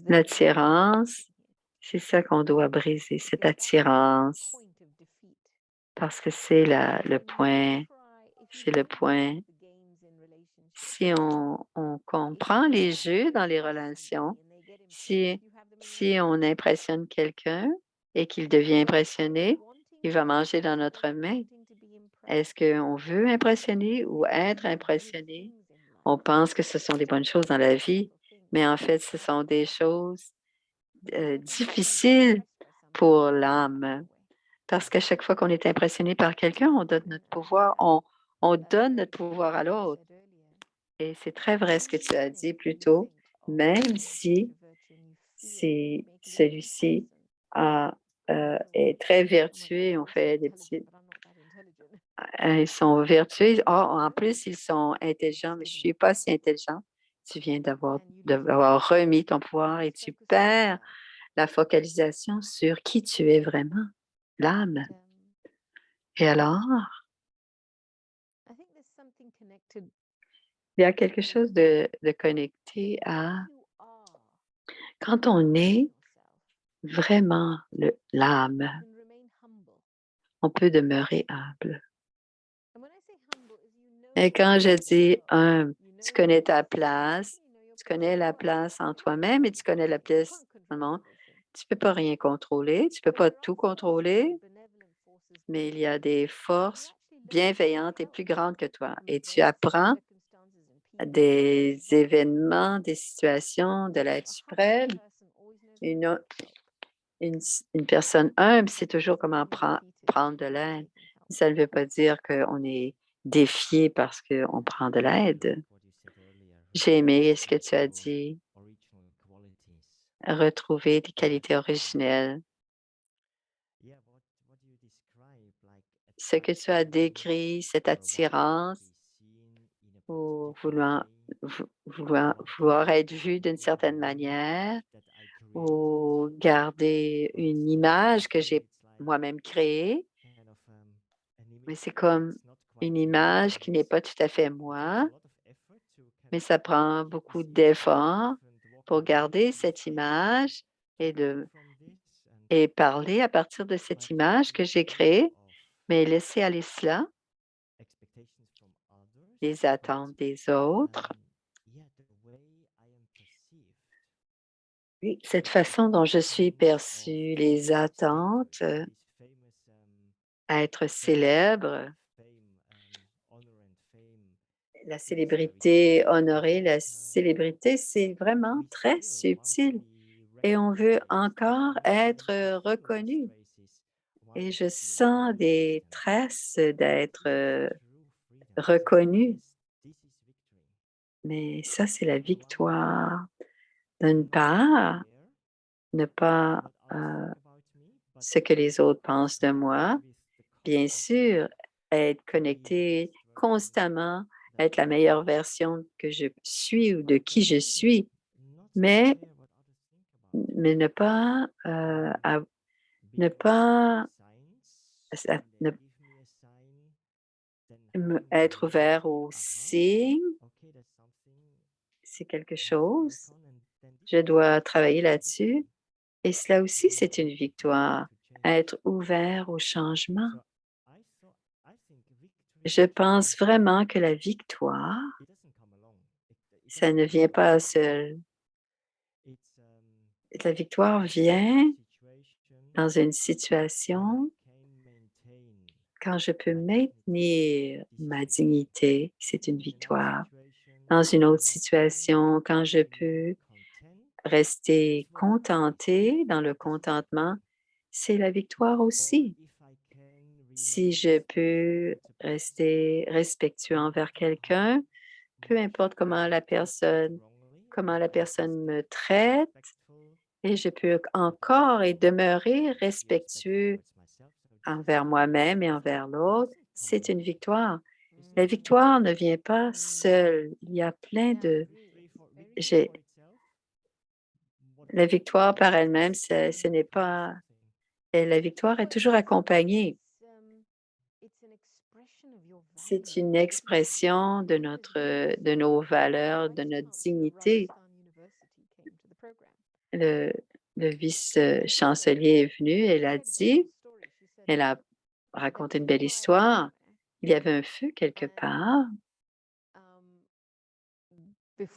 L'attirance, c'est ça qu'on doit briser, cette attirance, parce que c'est le point. Si on comprend les jeux dans les relations, si, si on impressionne quelqu'un et qu'il devient impressionné, il va manger dans notre main. Est-ce qu'on veut impressionner ou être impressionné? On pense que ce sont des bonnes choses dans la vie, mais en fait, ce sont des choses difficiles pour l'âme. Parce qu'à chaque fois qu'on est impressionné par quelqu'un, on donne notre pouvoir à l'autre. Et c'est très vrai ce que tu as dit plus tôt, même si celui-ci est très vertueux, on fait des petits. Ils sont vertueux. En plus, ils sont intelligents, mais je ne suis pas si intelligent. Tu viens d'avoir remis ton pouvoir et tu perds la focalisation sur qui tu es vraiment, l'âme. Et alors, il y a quelque chose de connecté à quand on est vraiment l'âme, on peut demeurer humble. Et quand je dis humble, tu connais ta place, tu connais la place en toi-même et tu connais la place dans le monde. Tu ne peux pas rien contrôler, tu ne peux pas tout contrôler, mais il y a des forces bienveillantes et plus grandes que toi. Et tu apprends des événements, des situations de l'être suprême. Une, une personne humble sait toujours comment prendre de l'aide. Ça ne veut pas dire qu'on est défié parce qu'on prend de l'aide. J'ai aimé ce que tu as dit retrouver des qualités originelles. Ce que tu as décrit, cette attirance ou vouloir être vu d'une certaine manière ou garder une image que j'ai moi-même créée, mais c'est comme une image qui n'est pas tout à fait moi, mais ça prend beaucoup d'efforts pour garder cette image et et parler à partir de cette image que j'ai créée, mais laisser aller cela, les attentes des autres. Oui, cette façon dont je suis perçue, les attentes, à être célèbre, la célébrité, honorer la célébrité, c'est vraiment très subtil et on veut encore être reconnu. Et je sens des traces d'être reconnu, mais ça, c'est la victoire. D'une part, ne pas ce que les autres pensent de moi. Bien sûr, être connecté constamment, être la meilleure version que je suis ou de qui je suis, mais, ne pas, ne pas ne être ouvert aux signes, c'est quelque chose. Je dois travailler là-dessus et cela aussi, c'est une victoire, être ouvert au changement. Je pense vraiment que la victoire, ça ne vient pas seul. La victoire vient dans une situation quand je peux maintenir ma dignité, c'est une victoire. Dans une autre situation, quand je peux rester contenté dans le contentement, c'est la victoire aussi. Si je peux rester respectueux envers quelqu'un, peu importe comment la personne me traite, et je peux encore et demeurer respectueux envers moi-même et envers l'autre, c'est une victoire. La victoire ne vient pas seule. Il y a plein de j'ai la victoire par elle-même, ce n'est pas et la victoire est toujours accompagnée. C'est une expression de nos valeurs, de notre dignité. Le le vice-chancelier est venu, elle a raconté une belle histoire. Il y avait un feu quelque part et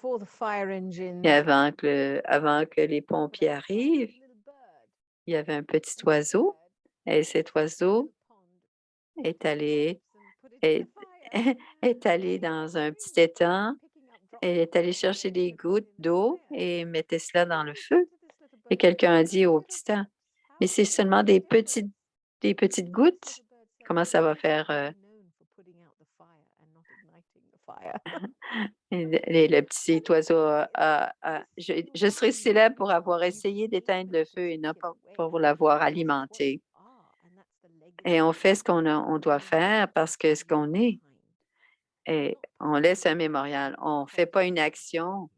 avant que les pompiers arrivent, il y avait un petit oiseau et cet oiseau est allé est est allé dans un petit étang et est allé chercher des gouttes d'eau et mettait cela dans le feu et quelqu'un a dit au petit temps: «Mais c'est seulement des petites gouttes, comment ça va faire, Et le petit oiseau a je serai célèbre pour avoir essayé d'éteindre le feu et non pas pour l'avoir alimenté et on fait ce on doit faire parce que ce qu'on est et on laisse un mémorial. On fait pas une action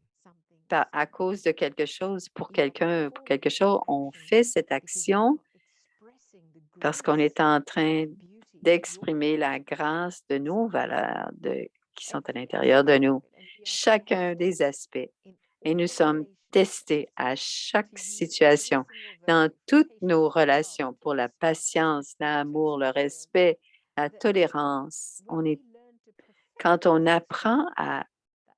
à cause de quelque chose pour quelqu'un, pour quelque chose. On fait cette action parce qu'on est en train d'exprimer la grâce de nos valeurs qui sont à l'intérieur de nous, chacun des aspects. Et nous sommes testés à chaque situation, dans toutes nos relations, pour la patience, l'amour, le respect, la tolérance. Quand on apprend à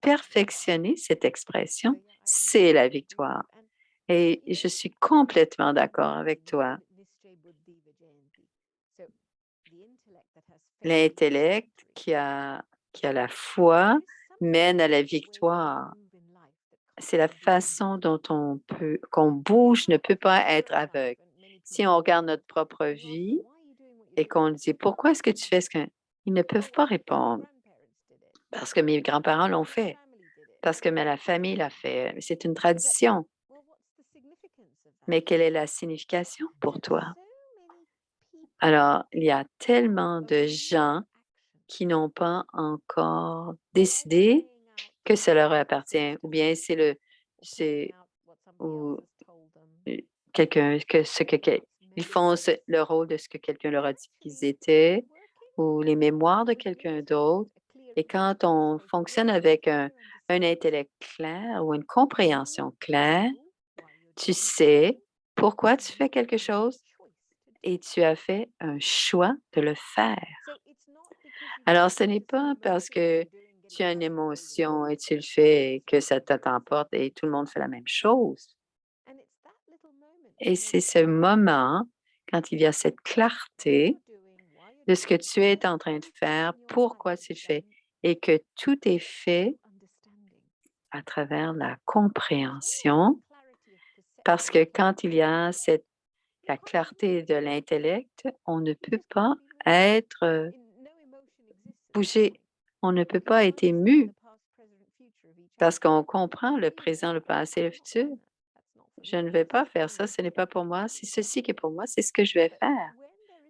perfectionner cette expression, c'est la victoire. Et je suis complètement d'accord avec toi. L'intellect qui a la foi mène à la victoire. C'est la façon dont qu'on bouge ne peut pas être aveugle. Si on regarde notre propre vie et qu'on dit: «Pourquoi est-ce que tu fais ce que» ils ne peuvent pas répondre: «Parce que mes grands-parents l'ont fait, parce que mais la famille l'a fait, c'est une tradition». Mais quelle est la signification pour toi? Alors, il y a tellement de gens qui n'ont pas encore décidé que ça leur appartient, ou bien c'est ou heu, quelqu'un que ce que quel ils font le rôle de ce que quelqu'un leur a dit qu'ils étaient ou les mémoires de quelqu'un d'autre. Et quand on fonctionne avec un intellect clair ou une compréhension claire, tu sais pourquoi tu fais quelque chose et tu as fait un choix de le faire. Alors, ce n'est pas parce que tu as une émotion et tu le fais et que ça t'emporte et tout le monde fait la même chose. Et c'est ce moment, quand il y a cette clarté de ce que tu es en train de faire, pourquoi tu le fais et que tout est fait à travers la compréhension, parce que quand il y a la clarté de l'intellect, on ne peut pas être bougé, on ne peut pas être ému parce qu'on comprend le présent, le passé, le futur. Je ne vais pas faire ça, ce n'est pas pour moi, c'est ceci qui est pour moi, c'est ce que je vais faire.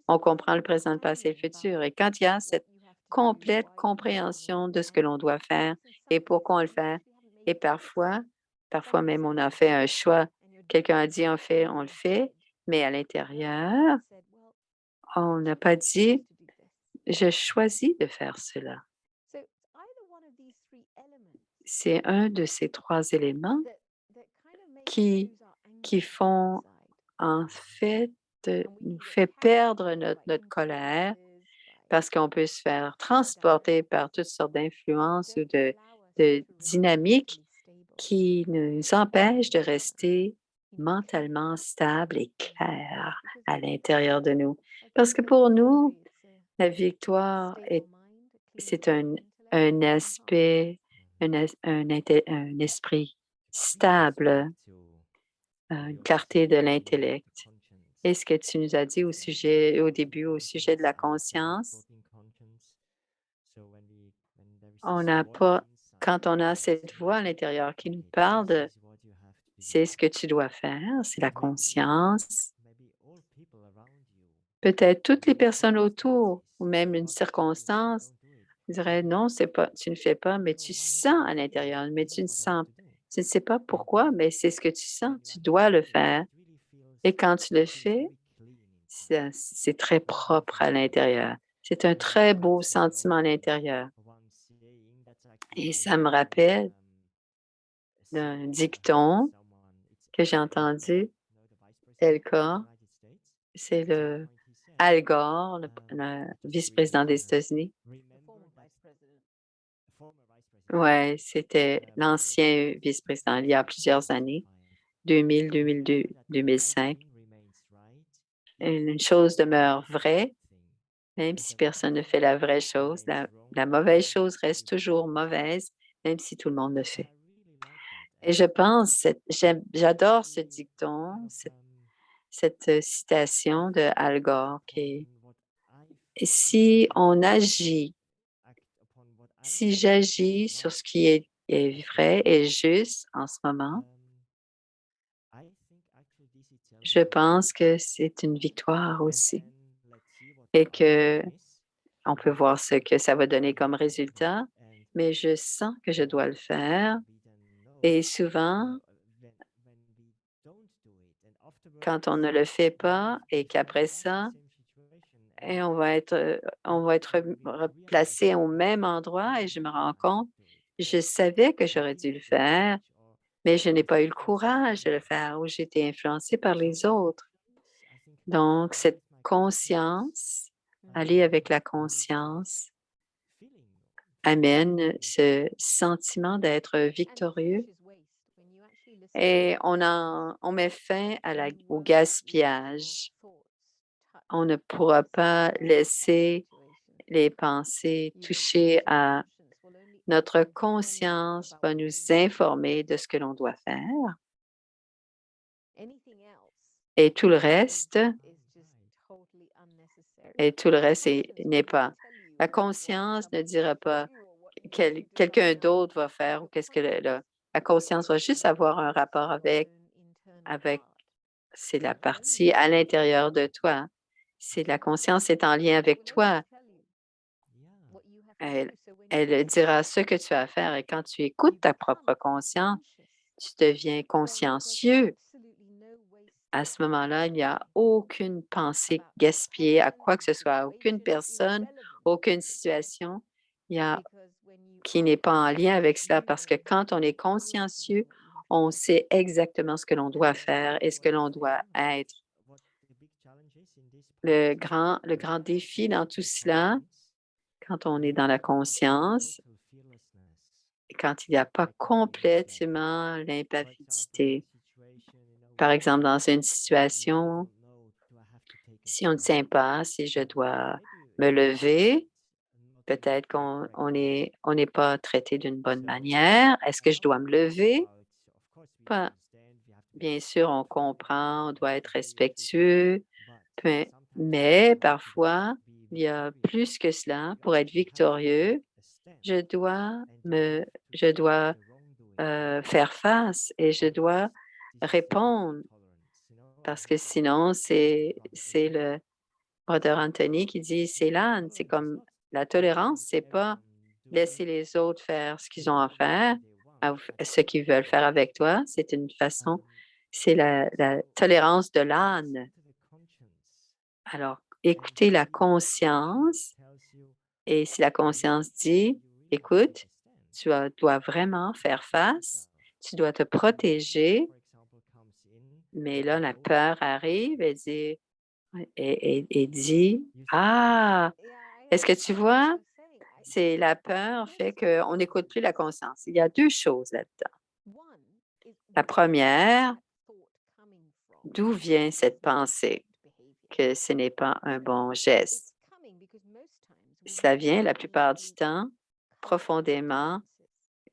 On comprend le présent, le passé et le futur. Et quand il y a cette complète compréhension de ce que l'on doit faire et pourquoi on le fait, et parfois même on a fait un choix, quelqu'un a dit on le fait, mais à l'intérieur, on n'a pas dit je choisis de faire cela. C'est un de ces trois éléments qui, qui font en fait nous fait perdre notre colère parce qu'on peut se faire transporter par toutes sortes d'influences ou de dynamiques qui nous empêchent de rester mentalement stable et clair à l'intérieur de nous. Parce que pour nous, la victoire c'est un aspect, un esprit stable, une clarté de l'intellect. Et ce que tu nous as dit au début, au sujet de la conscience, on n'a pas, quand on a cette voix à l'intérieur qui nous parle de c'est ce que tu dois faire, c'est la conscience. Peut-être toutes les personnes autour ou même une circonstance diraient non, c'est pas, tu ne fais pas, mais tu sens à l'intérieur, mais tu ne sais pas pourquoi, mais c'est ce que tu sens, tu dois le faire. Et quand tu le fais, c'est très propre à l'intérieur. C'est un très beau sentiment à l'intérieur. Et ça me rappelle d'un dicton que j'ai entendu, Elka, c'est le Al Gore, le vice-président des États-Unis. Ouais, c'était l'ancien vice-président il y a plusieurs années, 2000, 2002, 2005. Une chose demeure vraie, même si personne ne fait la vraie chose. La mauvaise chose reste toujours mauvaise, même si tout le monde le fait. Et je pense, j'adore ce dicton, cette citation de Al Gore qui est si on agit, si j'agis sur ce qui est vrai et juste en ce moment, je pense que c'est une victoire aussi et que on peut voir ce que ça va donner comme résultat, mais je sens que je dois le faire et souvent, quand on ne le fait pas et qu'après ça, et on va être replacé au même endroit et je me rends compte, je savais que j'aurais dû le faire, mais je n'ai pas eu le courage de le faire ou j'étais influencée par les autres. Donc, cette conscience, aller avec la conscience, amène ce sentiment d'être victorieux et on met fin au gaspillage. On ne pourra pas laisser les pensées toucher à notre conscience, va nous informer de ce que l'on doit faire et tout le reste n'est pas. La conscience ne dira pas quelqu'un d'autre va faire ou qu'est-ce que la conscience va juste avoir un rapport avec C'est la partie à l'intérieur de toi. C'est la conscience est en lien avec toi. Elle, elle dira ce que tu as à faire et quand tu écoutes ta propre conscience, tu deviens consciencieux. À ce moment-là, il n'y a aucune pensée gaspillée à quoi que ce soit, à aucune personne, aucune situation qui n'est pas en lien avec cela parce que quand on est consciencieux, on sait exactement ce que l'on doit faire et ce que l'on doit être. Le grand défi dans tout cela, quand on est dans la conscience, quand il n'y a pas complètement l'impavidité. Par exemple, dans une situation, si on ne tient pas, si je dois me lever, peut-être qu'on n'est pas traité d'une bonne manière. Est-ce que je dois me lever? Pas. Bien sûr, on comprend, on doit être respectueux, mais parfois, il y a plus que cela. Pour être victorieux, je dois me, je dois faire face et je dois répondre parce que sinon, c'est le Brother Anthony qui dit, c'est l'âne, c'est comme la tolérance, c'est pas laisser les autres faire ce qu'ils ont à faire, ce qu'ils veulent faire avec toi. C'est une façon, c'est la tolérance de l'âne. Alors, écoutez la conscience et si la conscience dit, écoute, dois vraiment faire face, tu dois te protéger, mais là, la peur arrive et dit, ah, est-ce que tu vois? C'est la peur fait qu'on n'écoute plus la conscience. Il y a 2 choses là-dedans. La première, d'où vient cette pensée que ce n'est pas un bon geste? Cela vient la plupart du temps profondément.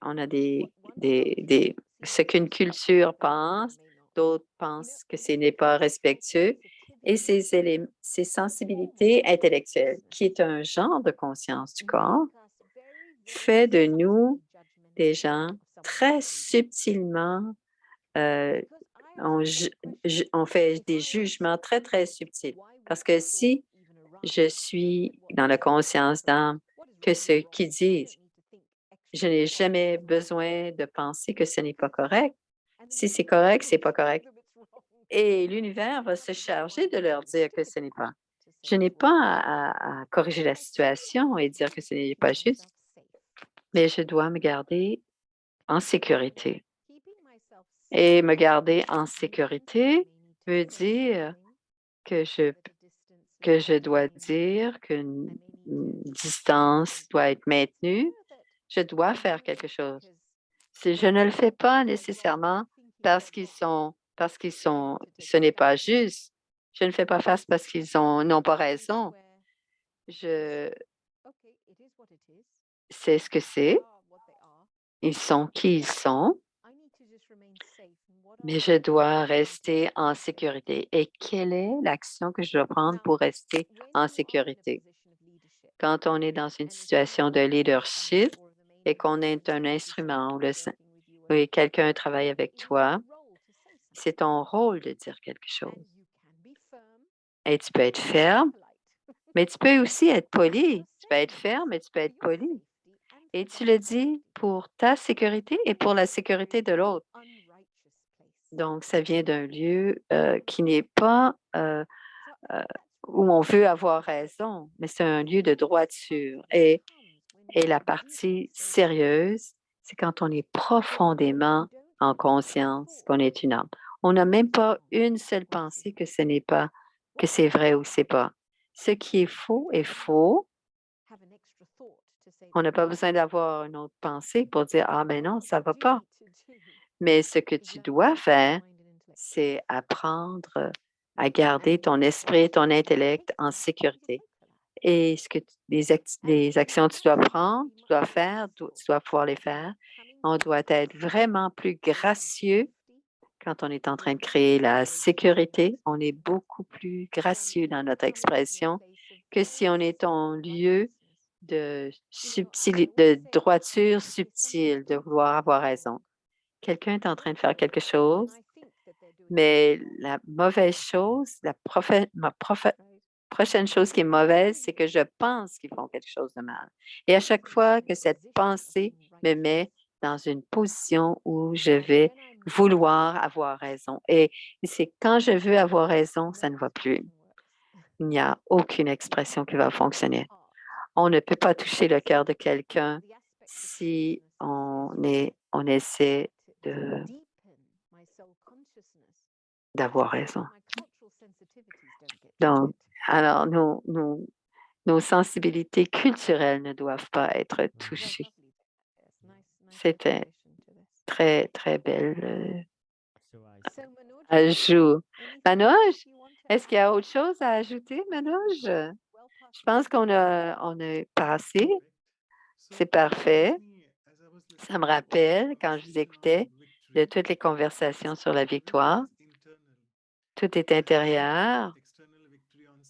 On a ce qu'une culture pense, d'autres pensent que ce n'est pas respectueux et ces sensibilités intellectuelles, qui est un genre de conscience du corps, fait de nous des gens très subtilement, euh, on fait des jugements très, très subtils. Parce que si je suis dans la conscience d'âme que ce qu'ils disent, je n'ai jamais besoin de penser que ce n'est pas correct. Si c'est correct, c'est pas correct. Et l'univers va se charger de leur dire que ce n'est pas. Je n'ai pas à corriger la situation et dire que ce n'est pas juste, mais je dois me garder en sécurité. Et me garder en sécurité veut dire que je dois dire qu'une distance doit être maintenue. Je dois faire quelque chose. Si je ne le fais pas nécessairement ce n'est pas juste. Je ne fais pas face parce n'ont pas raison. Je sais ce que c'est. Ils sont qui ils sont, mais je dois rester en sécurité. Et quelle est l'action que je dois prendre pour rester en sécurité? Quand on est dans une situation de leadership et qu'on est un instrument ou quelqu'un travaille avec toi, c'est ton rôle de dire quelque chose. Et tu peux être ferme, mais tu peux aussi être poli. Tu peux être ferme, mais tu peux être poli. Et tu le dis pour ta sécurité et pour la sécurité de l'autre. Donc, ça vient d'un lieu qui n'est pas euh, où on veut avoir raison, mais c'est un lieu de droiture. Et la partie sérieuse, c'est quand on est profondément en conscience qu'on est une âme. On n'a même pas une seule pensée que ce n'est pas, que c'est vrai ou c'est pas. Ce qui est faux est faux. On n'a pas besoin d'avoir une autre pensée pour dire, ah ben non, ça va pas. Mais ce que tu dois faire, c'est apprendre à garder ton esprit et ton intellect en sécurité. Et les actions que tu dois prendre, tu dois faire, tu dois pouvoir les faire. On doit être vraiment plus gracieux quand on est en train de créer la sécurité. On est beaucoup plus gracieux dans notre expression que si on est en lieu de droiture subtile, de vouloir avoir raison. Quelqu'un est en train de faire quelque chose Mais la mauvaise chose, prochaine chose qui est mauvaise, c'est que je pense qu'ils font quelque chose de mal. Et à chaque fois que cette pensée me met dans une position où je vais vouloir avoir raison. Et c'est quand je veux avoir raison, ça ne va plus. Il n'y a aucune expression qui va fonctionner. On ne peut pas toucher le cœur de quelqu'un si on essaie de d'avoir raison. Donc, alors, nos sensibilités culturelles ne doivent pas être touchées. C'était très, très belle ajout. Manoj, est-ce qu'il y a autre chose à ajouter, Manoj? Je pense on a passé. C'est parfait. Ça me rappelle, quand je vous écoutais, de toutes les conversations sur la victoire. Tout est intérieur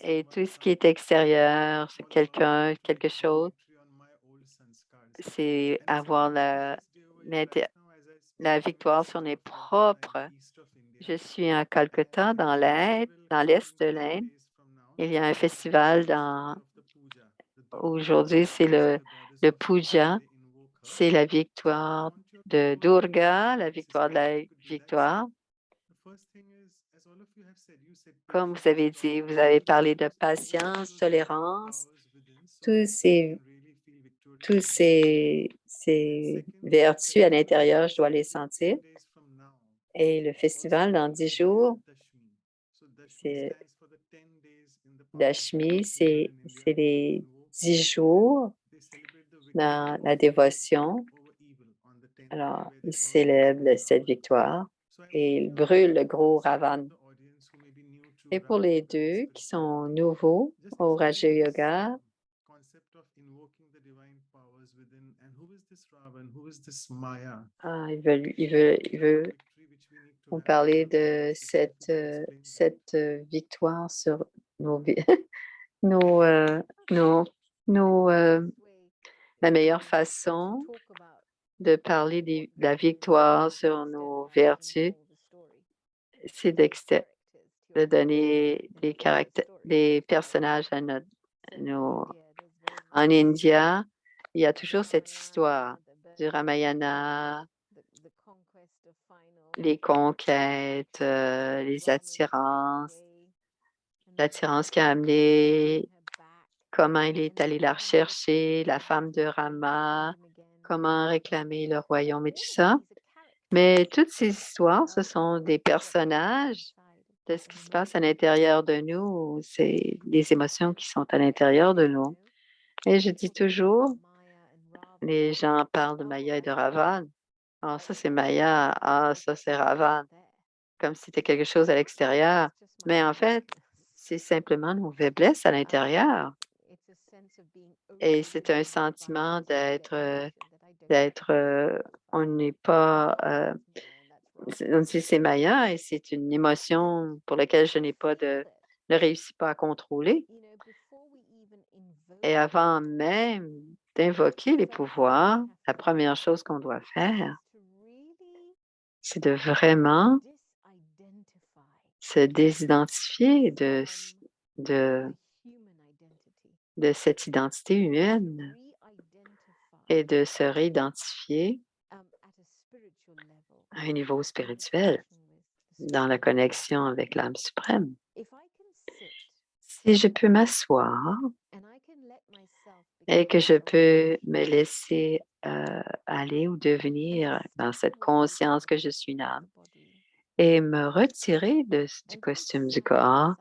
et tout ce qui est extérieur, c'est quelqu'un, quelque chose, c'est avoir la victoire sur les propres. Je suis à Calcutta, dans l'est de l'Inde. Il y a un festival aujourd'hui, c'est le Puja. C'est la victoire de Durga, la victoire de la victoire. Comme vous avez dit, vous avez parlé de patience, tolérance, tous ces vertus à l'intérieur, je dois les sentir. Et le festival dans 10 jours, c'est Dashmi, c'est les 10 jours dans la dévotion. Alors, ils célèbrent cette victoire et ils brûlent le gros Ravan. Et pour les deux qui sont nouveaux au Raja Yoga, ils veulent on parlait de cette victoire sur nos vies, nos, nos, la meilleure façon de parler de la victoire sur nos vertus, c'est de donner des personnages à nos. En India, il y a toujours cette histoire du Ramayana, les conquêtes, les attirances, l'attirance qui a amené, comment il est allé la rechercher, la femme de Rama, comment réclamer le royaume et tout ça. Mais toutes ces histoires, ce sont des personnages de ce qui se passe à l'intérieur de nous. C'est les émotions qui sont à l'intérieur de nous. Et je dis toujours, les gens parlent de Maya et de Ravan. Ah, ça c'est Maya. Ah, ça c'est Ravan. Comme si c'était quelque chose à l'extérieur. Mais en fait, c'est simplement nos faiblesses à l'intérieur. Et c'est un sentiment on n'est pas, on dit c'est Maya et c'est une émotion pour laquelle je ne réussis pas à contrôler. Et avant même d'invoquer les pouvoirs, la première chose qu'on doit faire, c'est de vraiment se désidentifier de, de cette identité humaine et de se réidentifier à un niveau spirituel dans la connexion avec l'âme suprême. Si je peux m'asseoir et que je peux me laisser aller ou devenir dans cette conscience que je suis une âme et me retirer du costume du corps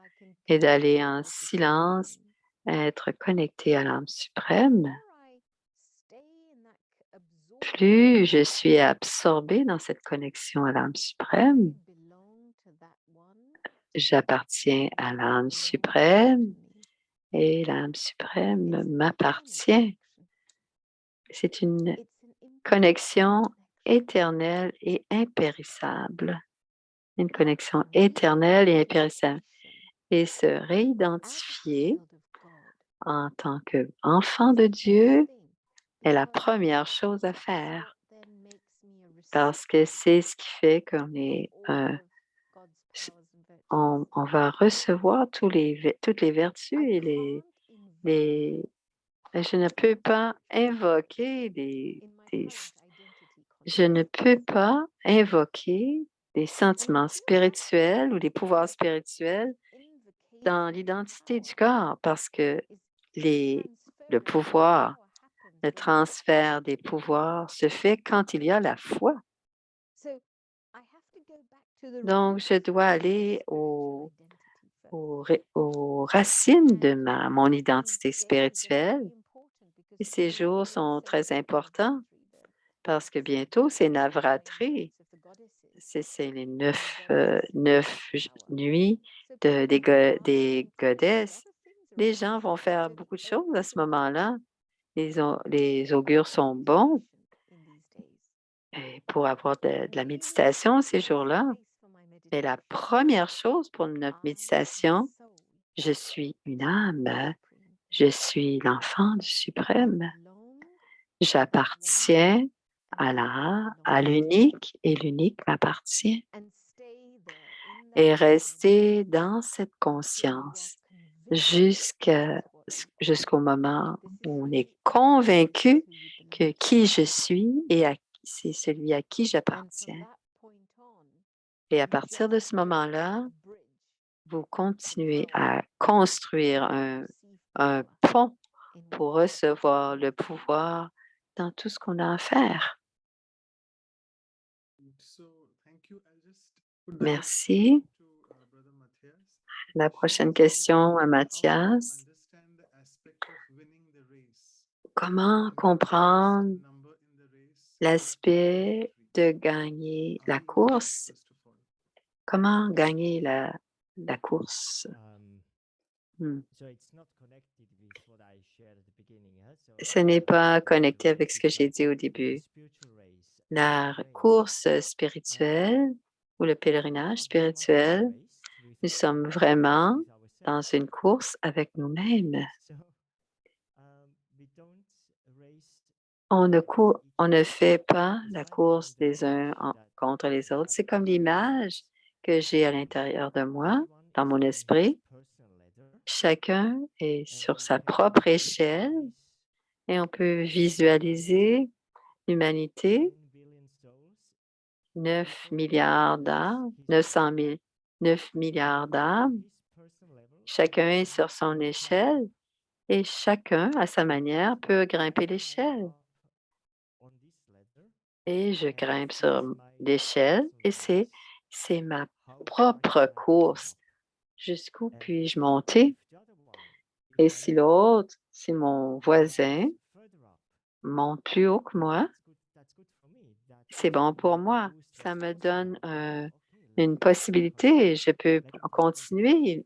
et d'aller en silence, être connecté à l'âme suprême, plus je suis absorbée dans cette connexion à l'âme suprême, j'appartiens à l'âme suprême et l'âme suprême m'appartient. C'est une connexion éternelle et impérissable. Une connexion éternelle et impérissable. Et se réidentifier en tant qu'enfant de Dieu est la première chose à faire parce que c'est ce qui fait qu'on est on va recevoir toutes les vertus et les je ne peux pas invoquer des je ne peux pas invoquer des sentiments spirituels ou des pouvoirs spirituels dans l'identité du corps parce que les le pouvoir, le transfert des pouvoirs se fait quand il y a la foi. Donc je dois aller aux racines de mon identité spirituelle et ces jours sont très importants parce que bientôt c'est Navratri. C'est les 9 nuits des godesses. Les gens vont faire beaucoup de choses à ce moment-là. Les augures sont bons et pour avoir de la méditation ces jours-là. Et la première chose pour notre méditation, je suis une âme, je suis l'enfant du suprême. J'appartiens à l'unique et l'unique m'appartient. Et rester dans cette conscience jusqu'au moment où on est convaincu que qui je suis et c'est celui à qui j'appartiens. Et à partir de ce moment-là, vous continuez à construire un pont pour recevoir le pouvoir dans tout ce qu'on a à faire. Merci. La prochaine question à Mathias. Comment comprendre l'aspect de gagner la course? Comment gagner la course? Ce n'est pas connecté avec ce que j'ai dit au début. La course spirituelle ou le pèlerinage spirituel, nous sommes vraiment dans une course avec nous-mêmes. On ne fait pas la course des uns contre les autres. C'est comme l'image que j'ai à l'intérieur de moi, dans mon esprit. Chacun est sur sa propre échelle et on peut visualiser l'humanité, 9 milliards d'âmes, 9 milliards d'âmes. Chacun est sur son échelle et chacun, à sa manière, peut grimper l'échelle. Et je grimpe sur l'échelle et c'est ma propre course. Jusqu'où puis-je monter? Et si l'autre, si mon voisin monte plus haut que moi, c'est bon pour moi. Ça me donne une possibilité. Je peux continuer.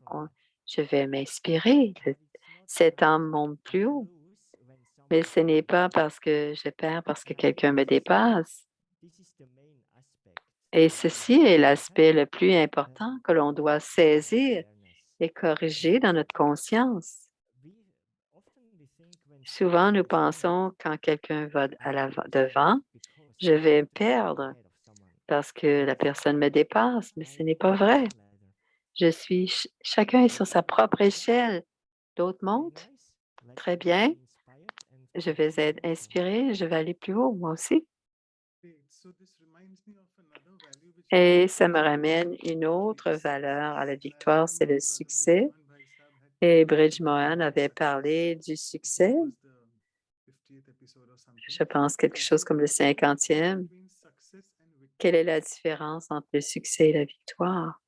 Je vais m'inspirer. Cet homme monte plus haut. Mais ce n'est pas parce que je perds, parce que quelqu'un me dépasse. Et ceci est l'aspect le plus important que l'on doit saisir et corriger dans notre conscience. Souvent, nous pensons quand quelqu'un va devant, je vais perdre parce que la personne me dépasse, mais ce n'est pas vrai. Chacun est sur sa propre échelle. L'autre monte. Très bien. Je vais être inspiré. Je vais aller plus haut, moi aussi. Et ça me ramène une autre valeur à la victoire, c'est le succès. Et Bridge Mohan avait parlé du succès, je pense quelque chose comme le 50e. Quelle est la différence entre le succès et la victoire?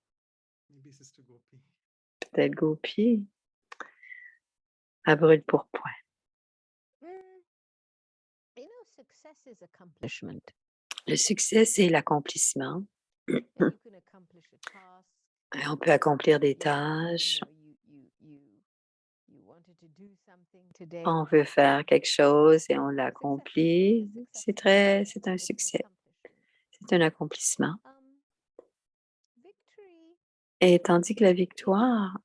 Peut-être Gopi, à brûle-pourpoint. Le succès, c'est l'accomplissement. On peut accomplir des tâches. On veut faire quelque chose et on l'accomplit. C'est un succès. C'est un accomplissement. Et tandis que la victoire,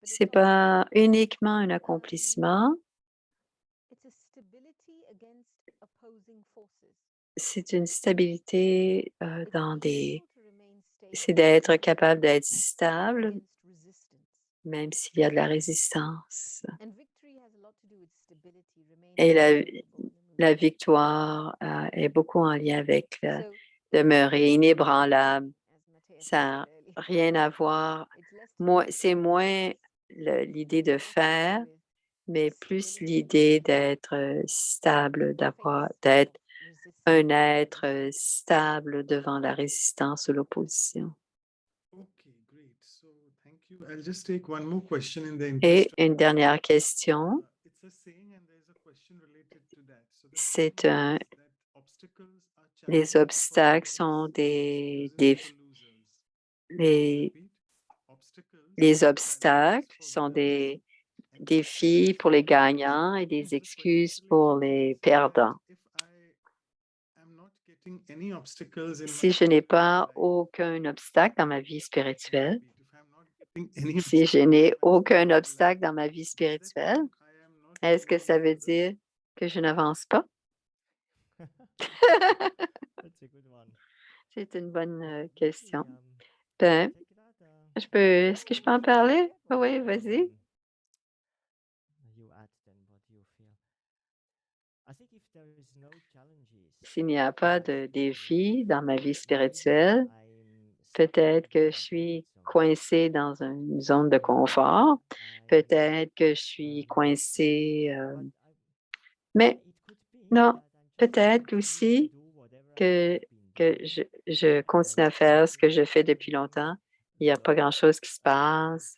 c'est pas uniquement un accomplissement, c'est une stabilité c'est d'être capable d'être stable, même s'il y a de la résistance. Et la victoire est beaucoup en lien avec demeurer inébranlable. Ça n'a rien à voir. C'est moins l'idée de faire, mais plus l'idée d'être stable, d'être un être stable devant la résistance ou l'opposition. Okay, great. So thank you. I'll just take one more question in the interest Et of une dernière question, it's a saying and there's a question related to that. So the saying c'est un, is that obstacles are les challenges for obstacles winners, sont excuses for losers. I'll les, repeat. Obstacles les are challenges obstacles for sont winners, des excuses défis pour for les losers. gagnants et Means des the question excuses pour related les is that perdants. if I am not getting any obstacles in my Si je n'ai spiritual pas life, aucun obstacle dans ma vie I'll spirituelle, repeat, if I'm not getting any si je obstacles n'ai in my aucun spiritual life, obstacle dans ma vie does that spirituelle, mean I am not est-ce que moving ça veut forward? dire que je n'avance pas? That's a good one. C'est une bonne Maybe question. Ben, check it out. est-ce que je peux en parler? Oui, vas-y. You add then what you feel. I think if there is no challenges S'il n'y a pas in my de spiritual life, défi dans ma vie maybe spirituelle, I'm stuck in peut-être a que je comfort suis zone. coincé dans une zone de confort. Peut-être que je suis coincé, But mais it could be non, that I'm just peut-être continue to aussi do whatever I que, have been que doing. je continue à faire ce que je fais depuis longtemps. Il n'y a pas grand-chose qui se passe.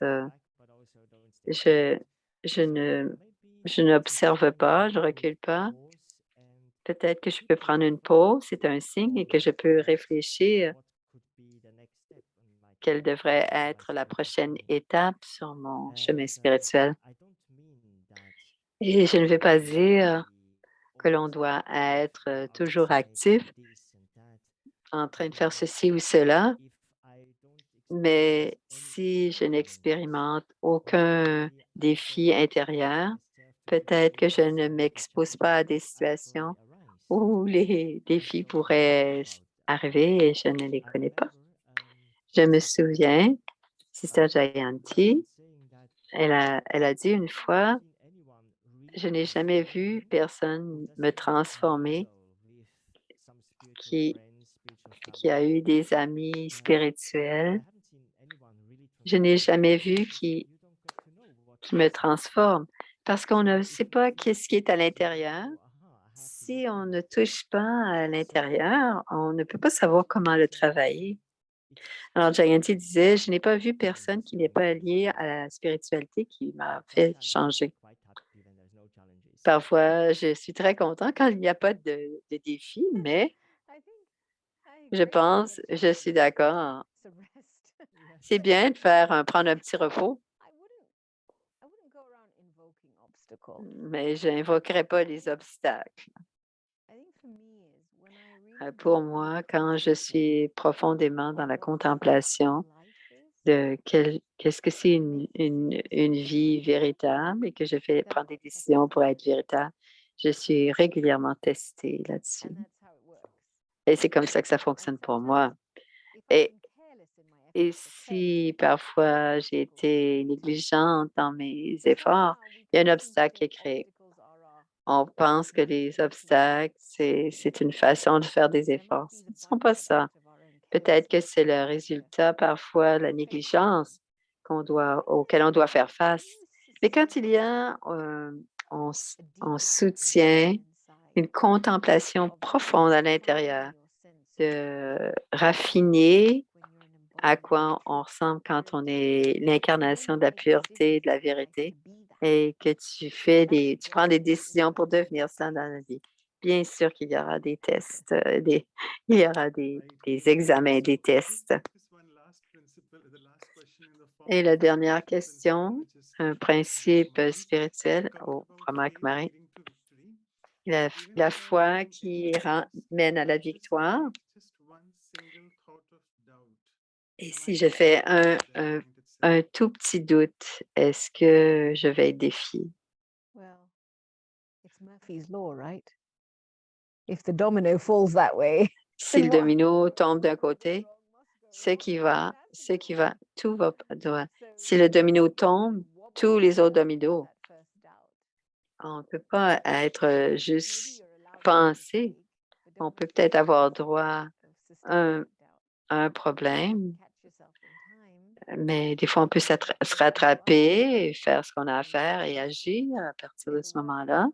But also don't stay Je, quiet. je ne, So maybe je it's a n'observe sign that pas, I je can recule pas. pause and Peut-être que je quickly peux prendre une reflect pause, c'est un signe, et que je on peux réfléchir what could be the next step on my quelle devrait on my être la spiritual prochaine journey. étape sur mon chemin And spirituel. I don't mean that Et je ne veux we pas need to dire be que l'on always doit active être toujours outside actif, this and that. en train de faire But ceci ou cela, if I don't experience mais any si je inner challenges, n'expérimente then aucun maybe I défi don't intérieur, expose myself to peut-être que je situations ne where the m'expose pas à challenges des could actually situations arise. où les défis So what do you think pourraient about that? arriver et je ne les I connais pas. remember Je me Sister souviens, Jayanti Sister Jayanti, once saying that elle a dit une I haven't fois, seen anyone je really n'ai jamais transform vu me who personne me doesn't have an transformer angel with some spiritual qui, friends, spiritual qui a family. eu des amis I spirituels. haven't seen anyone really Je n'ai transform me jamais vu because you don't get to know what qui me is inside. transforme parce qu'on ne So it sait could pas feel qu'est-ce qui est à that you l'intérieur. go, aha, I have to Si work on on ne that. touche pas à So l'intérieur, on ne peut pas savoir comment le it's travailler. it's Alors, Jayanti disait, je n'ai pas vu happening in my personne qui n'est pas spiritual lié journey. à la spiritualité qui m'a fait Sometimes I'm changer. quite happy when there's no challenges. Parfois, je suis très content quand il n'y a pas de défi, mais je pense, je suis d'accord. C'est Yes. bien de prendre un petit repos, mais je n'invoquerai pas les obstacles. Pour moi, quand je suis profondément dans la contemplation de qu'est-ce que c'est une vie véritable et que je fais prendre des décisions pour être véritable, je suis régulièrement testée là-dessus. Et c'est comme ça que ça fonctionne pour moi. Et, et si parfois j'ai été négligente dans mes efforts, il y a un obstacle qui est créé. On pense que les obstacles, c'est une façon de faire des efforts. Ce ne sont pas ça. Peut-être que c'est le résultat parfois de la négligence auquel on doit faire face. Mais quand il y a on soutient une contemplation profonde à l'intérieur, de raffiner à quoi on ressemble quand on est l'incarnation de la pureté, de la vérité, et que tu prends des décisions pour devenir ça dans la vie. Bien sûr qu'il y aura des tests, il y aura des examens, des tests. Just one last principle, the last question in the form Et of la a dernière spiritual principle, question, which is un from Brahma principe Kumaris. You spirituel talked about Brahma faith Kumaris, leading to victory. So even la if I am foi in any qui place mène à and la I just victoire. feel just one single thought of doubt, Et am I si je fais defeated at that point itself? un tout petit doute, est-ce que je vais être défiée? It's Murphy's law, right? If the domino falls that way, Si le domino tombe d'un côté, tout si le domino tombe, tous les autres dominos. On ne peut pas être juste penser. On peut peut-être avoir droit à un problème, mais des fois, on peut se rattraper, et faire ce qu'on a à faire et agir à partir de ce moment-là.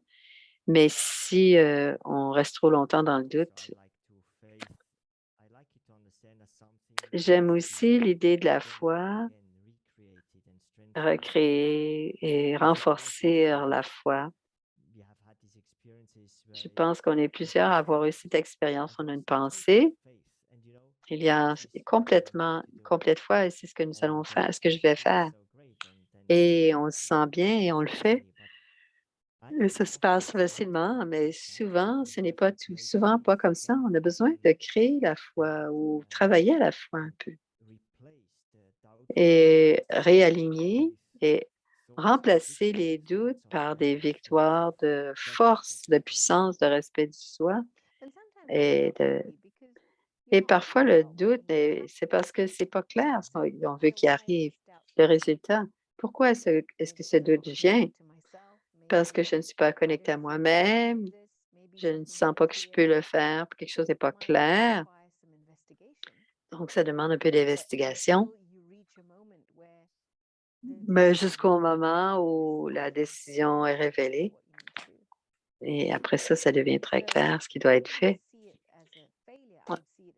Mais si on reste trop longtemps dans le doute, j'aime aussi l'idée de la foi, recréer et renforcer la foi. Je pense qu'on est plusieurs à avoir eu cette expérience. On a une pensée. Il y a complète foi et c'est ce que nous allons faire, ce que je vais faire. Et on se sent bien et on le fait. Et ça se passe facilement, mais souvent, ce n'est pas tout. Souvent, pas comme ça. On a besoin de créer la foi ou travailler à la foi un peu et réaligner et remplacer les doutes par des victoires de force, de puissance, de respect du soi. Et, et parfois, le doute, c'est parce que c'est pas clair ce qu'on veut qu'il arrive, le résultat. Pourquoi est-ce que ce doute vient? Parce que je ne suis pas connectée à moi-même, je ne sens pas que je peux le faire, quelque chose n'est pas clair. Donc, ça demande un peu d'investigation. Mais jusqu'au moment où la décision est révélée. Et après ça, ça devient très clair ce qui doit être fait.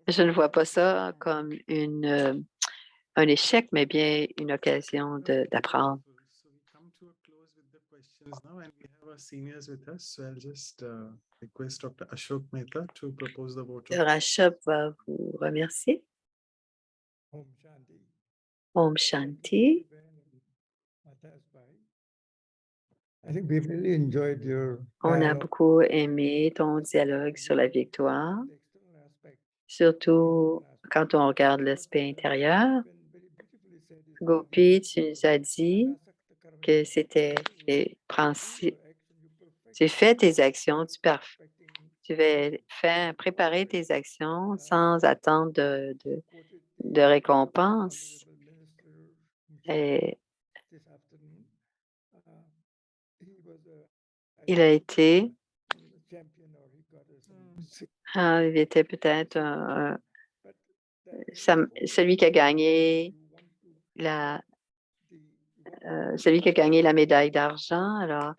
Je ne vois pas ça comme un échec, mais bien une occasion d'apprendre. So we come to a close with the questions now, and we have our seniors with us. So I'll just request Dr. Ashok Mehta to propose the vote. Dr. Ashok va vous remercier. Om Shanti. Om Shanti. I think we've really enjoyed your On a dialogue. beaucoup aimé ton dialogue sur la victoire, The external aspect. surtout quand on regarde l'aspect intérieur. Been very beautifully said is Gopi, tu nous as dit Anasakta karma que c'était les principes. Tu fais tes actions, tu vas préparer tes actions sans attendre de récompense. Et il a été, il était peut-être celui qui a gagné celui qui a gagné la médaille d'argent. Alors,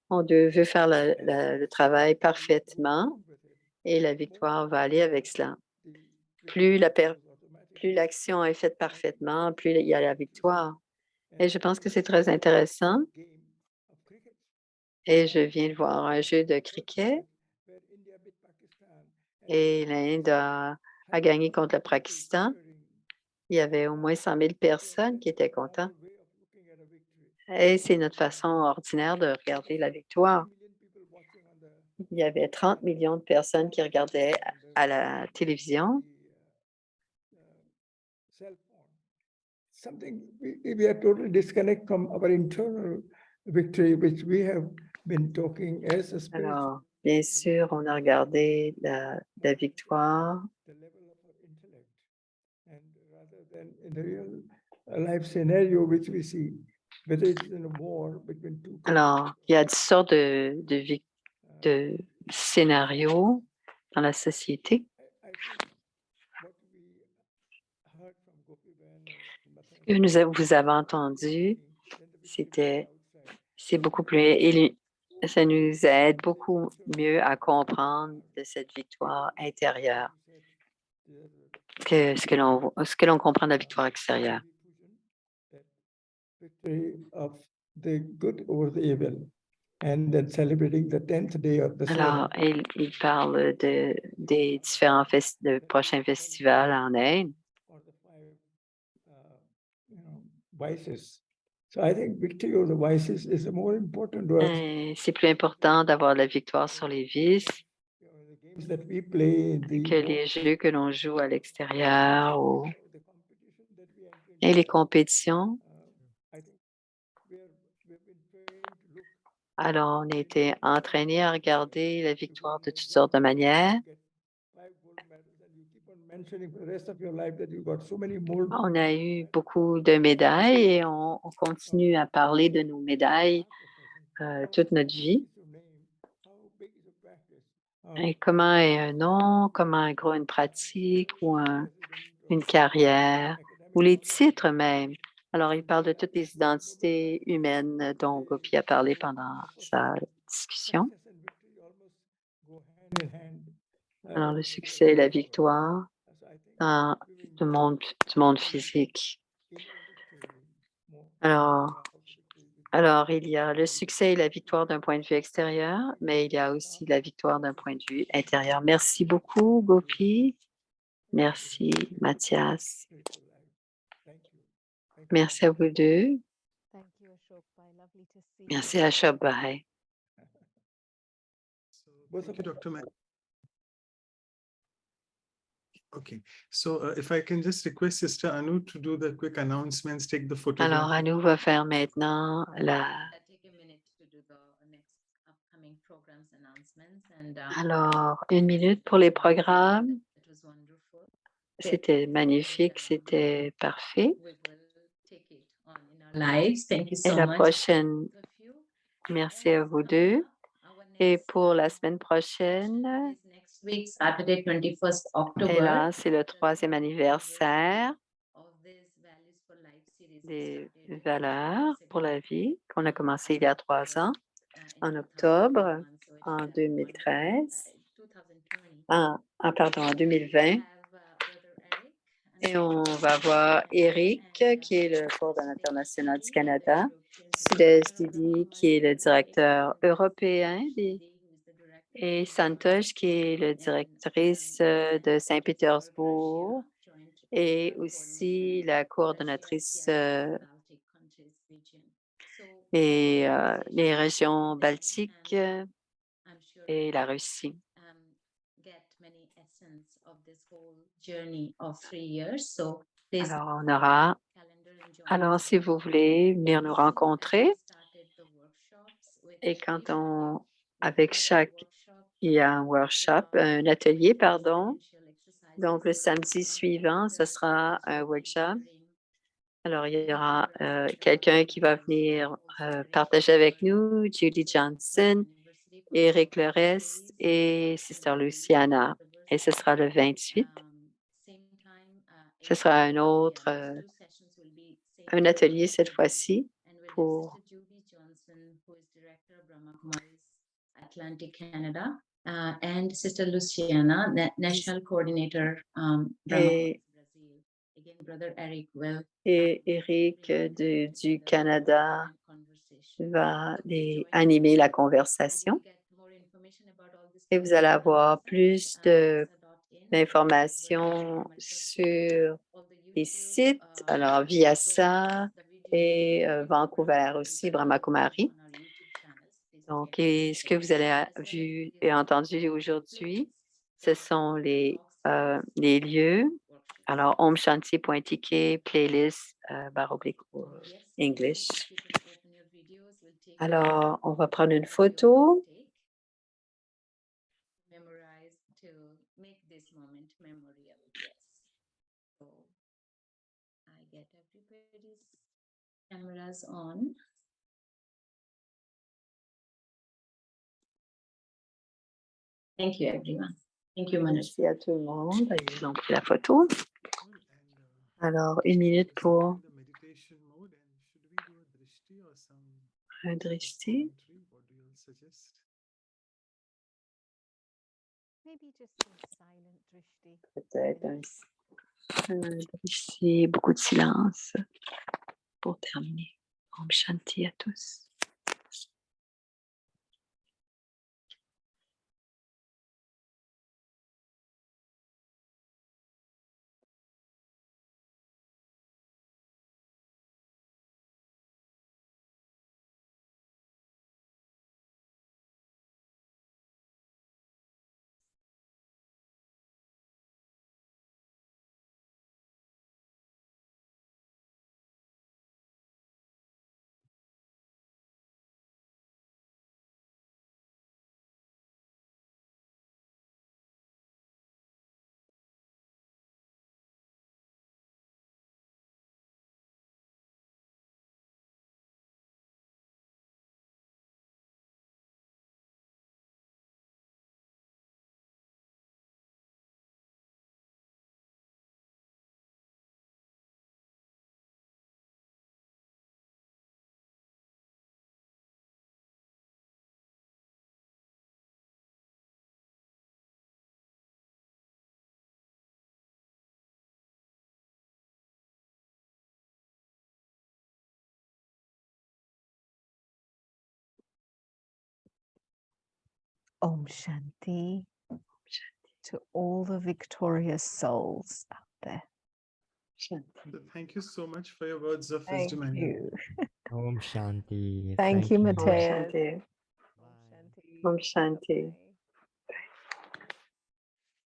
on veut faire le travail parfaitement et la victoire va aller avec cela. Plus l'action est faite parfaitement, plus il y a la victoire. Et je pense que c'est très intéressant. Et je viens de voir un jeu de cricket et l'Inde a gagné contre le Pakistan. Il y avait au moins 100 000 personnes qui étaient contentes. Et c'est notre façon ordinaire de regarder la victoire. Il y avait 30 millions de personnes qui regardaient à la télévision. Something we are totally disconnect from our internal victory, which we have been talking as a spirit. Alors, bien sûr, on a regardé la victoire. The level of our intellect, and rather than in the real life scenario which we see, whether it's in a war between two Alors, il y a toutes sortes de scénarios dans la société. Ce que vous avez entendu, c'est beaucoup plus, ça nous aide beaucoup mieux à comprendre de cette victoire intérieure que ce que l'on comprend de la victoire extérieure. victory of the good over the evil, and then celebrating the 10th day of the Alors, il parle des différents de prochains festivals en Inde. or the five, vices. So I think victory over the vices is more important to us. C'est plus important d'avoir la victoire sur les vices The games that we play, que les jeux que l'on joue à l'extérieur the competition that we enter et les compétitions. I think we've been trained to look Alors, on a été entraînés à regarder la victoire de toutes sortes de manières. get 5 gold medals and you keep on mentioning for the rest of your life that you got so many more. On a eu beaucoup de médailles et on continue à parler de nos médailles toute notre vie. Et comment est un nom, comment grow une pratique ou une carrière ou les titres même. Alors, il parle de toutes les identités humaines dont Gopi a parlé pendant sa discussion. Alors, le succès et la victoire dans le monde, du monde physique. Alors, il y a le succès et la victoire d'un point de vue extérieur, mais il y a aussi la victoire d'un point de vue intérieur. Merci beaucoup, Gopi. Merci, Mathias. Merci à vous deux. Merci à Ashok Bhai. Thank you, Dr. Okay, so if I can just request Sister Anu to do the quick announcements, take the photograph. Alors, Anu va faire maintenant Alors, 1 minute pour les programmes. C'était magnifique, c'était parfait. Et la prochaine, merci à vous deux. Et pour la semaine prochaine, et là, c'est le 3e anniversaire des valeurs pour la vie qu'on a commencé il y a 3 ans, en octobre, en 2013, en 2020. Et on va voir Eric, qui est le coordonnateur national du Canada, Sudesh Didi, qui est le directeur européen et Santosh, qui est la directrice de Saint-Pétersbourg et aussi la coordonnatrice et les régions baltiques et la Russie. Alors, on aura, alors si vous voulez venir nous rencontrer, et avec chaque, il y a un workshop, un atelier, pardon. Donc, le samedi suivant, ce sera un workshop. Alors, il y aura quelqu'un qui va venir partager avec nous, Judy Johnson, Éric Lerest et Sister Luciana. Et ce sera le 28. Ce sera un autre, un atelier cette fois-ci pour Atlantic Canada, and Sister Luciana, National Coordinator, et, Brazil. Again, Brother Eric will. Et Eric du Canada va animer la conversation. Et vous allez avoir plus d'informations sur les sites, alors Vyasa et Vancouver aussi, Brahma Kumari. Donc, et ce que vous avez vu et entendu aujourd'hui, ce sont les lieux. Alors, omshanti.tk, playlist, English. Alors, on va prendre une photo. To make this moment memorial, yes. So I get everybody's cameras on. Thank you, everyone. Thank you, Manoj. Merci à tout le monde. Ils ont pris la photo. Alors, 1 minute pour un drishti. Peut-être un drishti, beaucoup de silence pour terminer. Om Shanti à tous. Om Shanti to all the victorious souls out there. Shanti. So thank you so much for your words of Thank wisdom. Anya. you. Om Shanti. Thank you, Om Matthias. Shanti. Om Bye. Shanti. Om Shanti. Bye.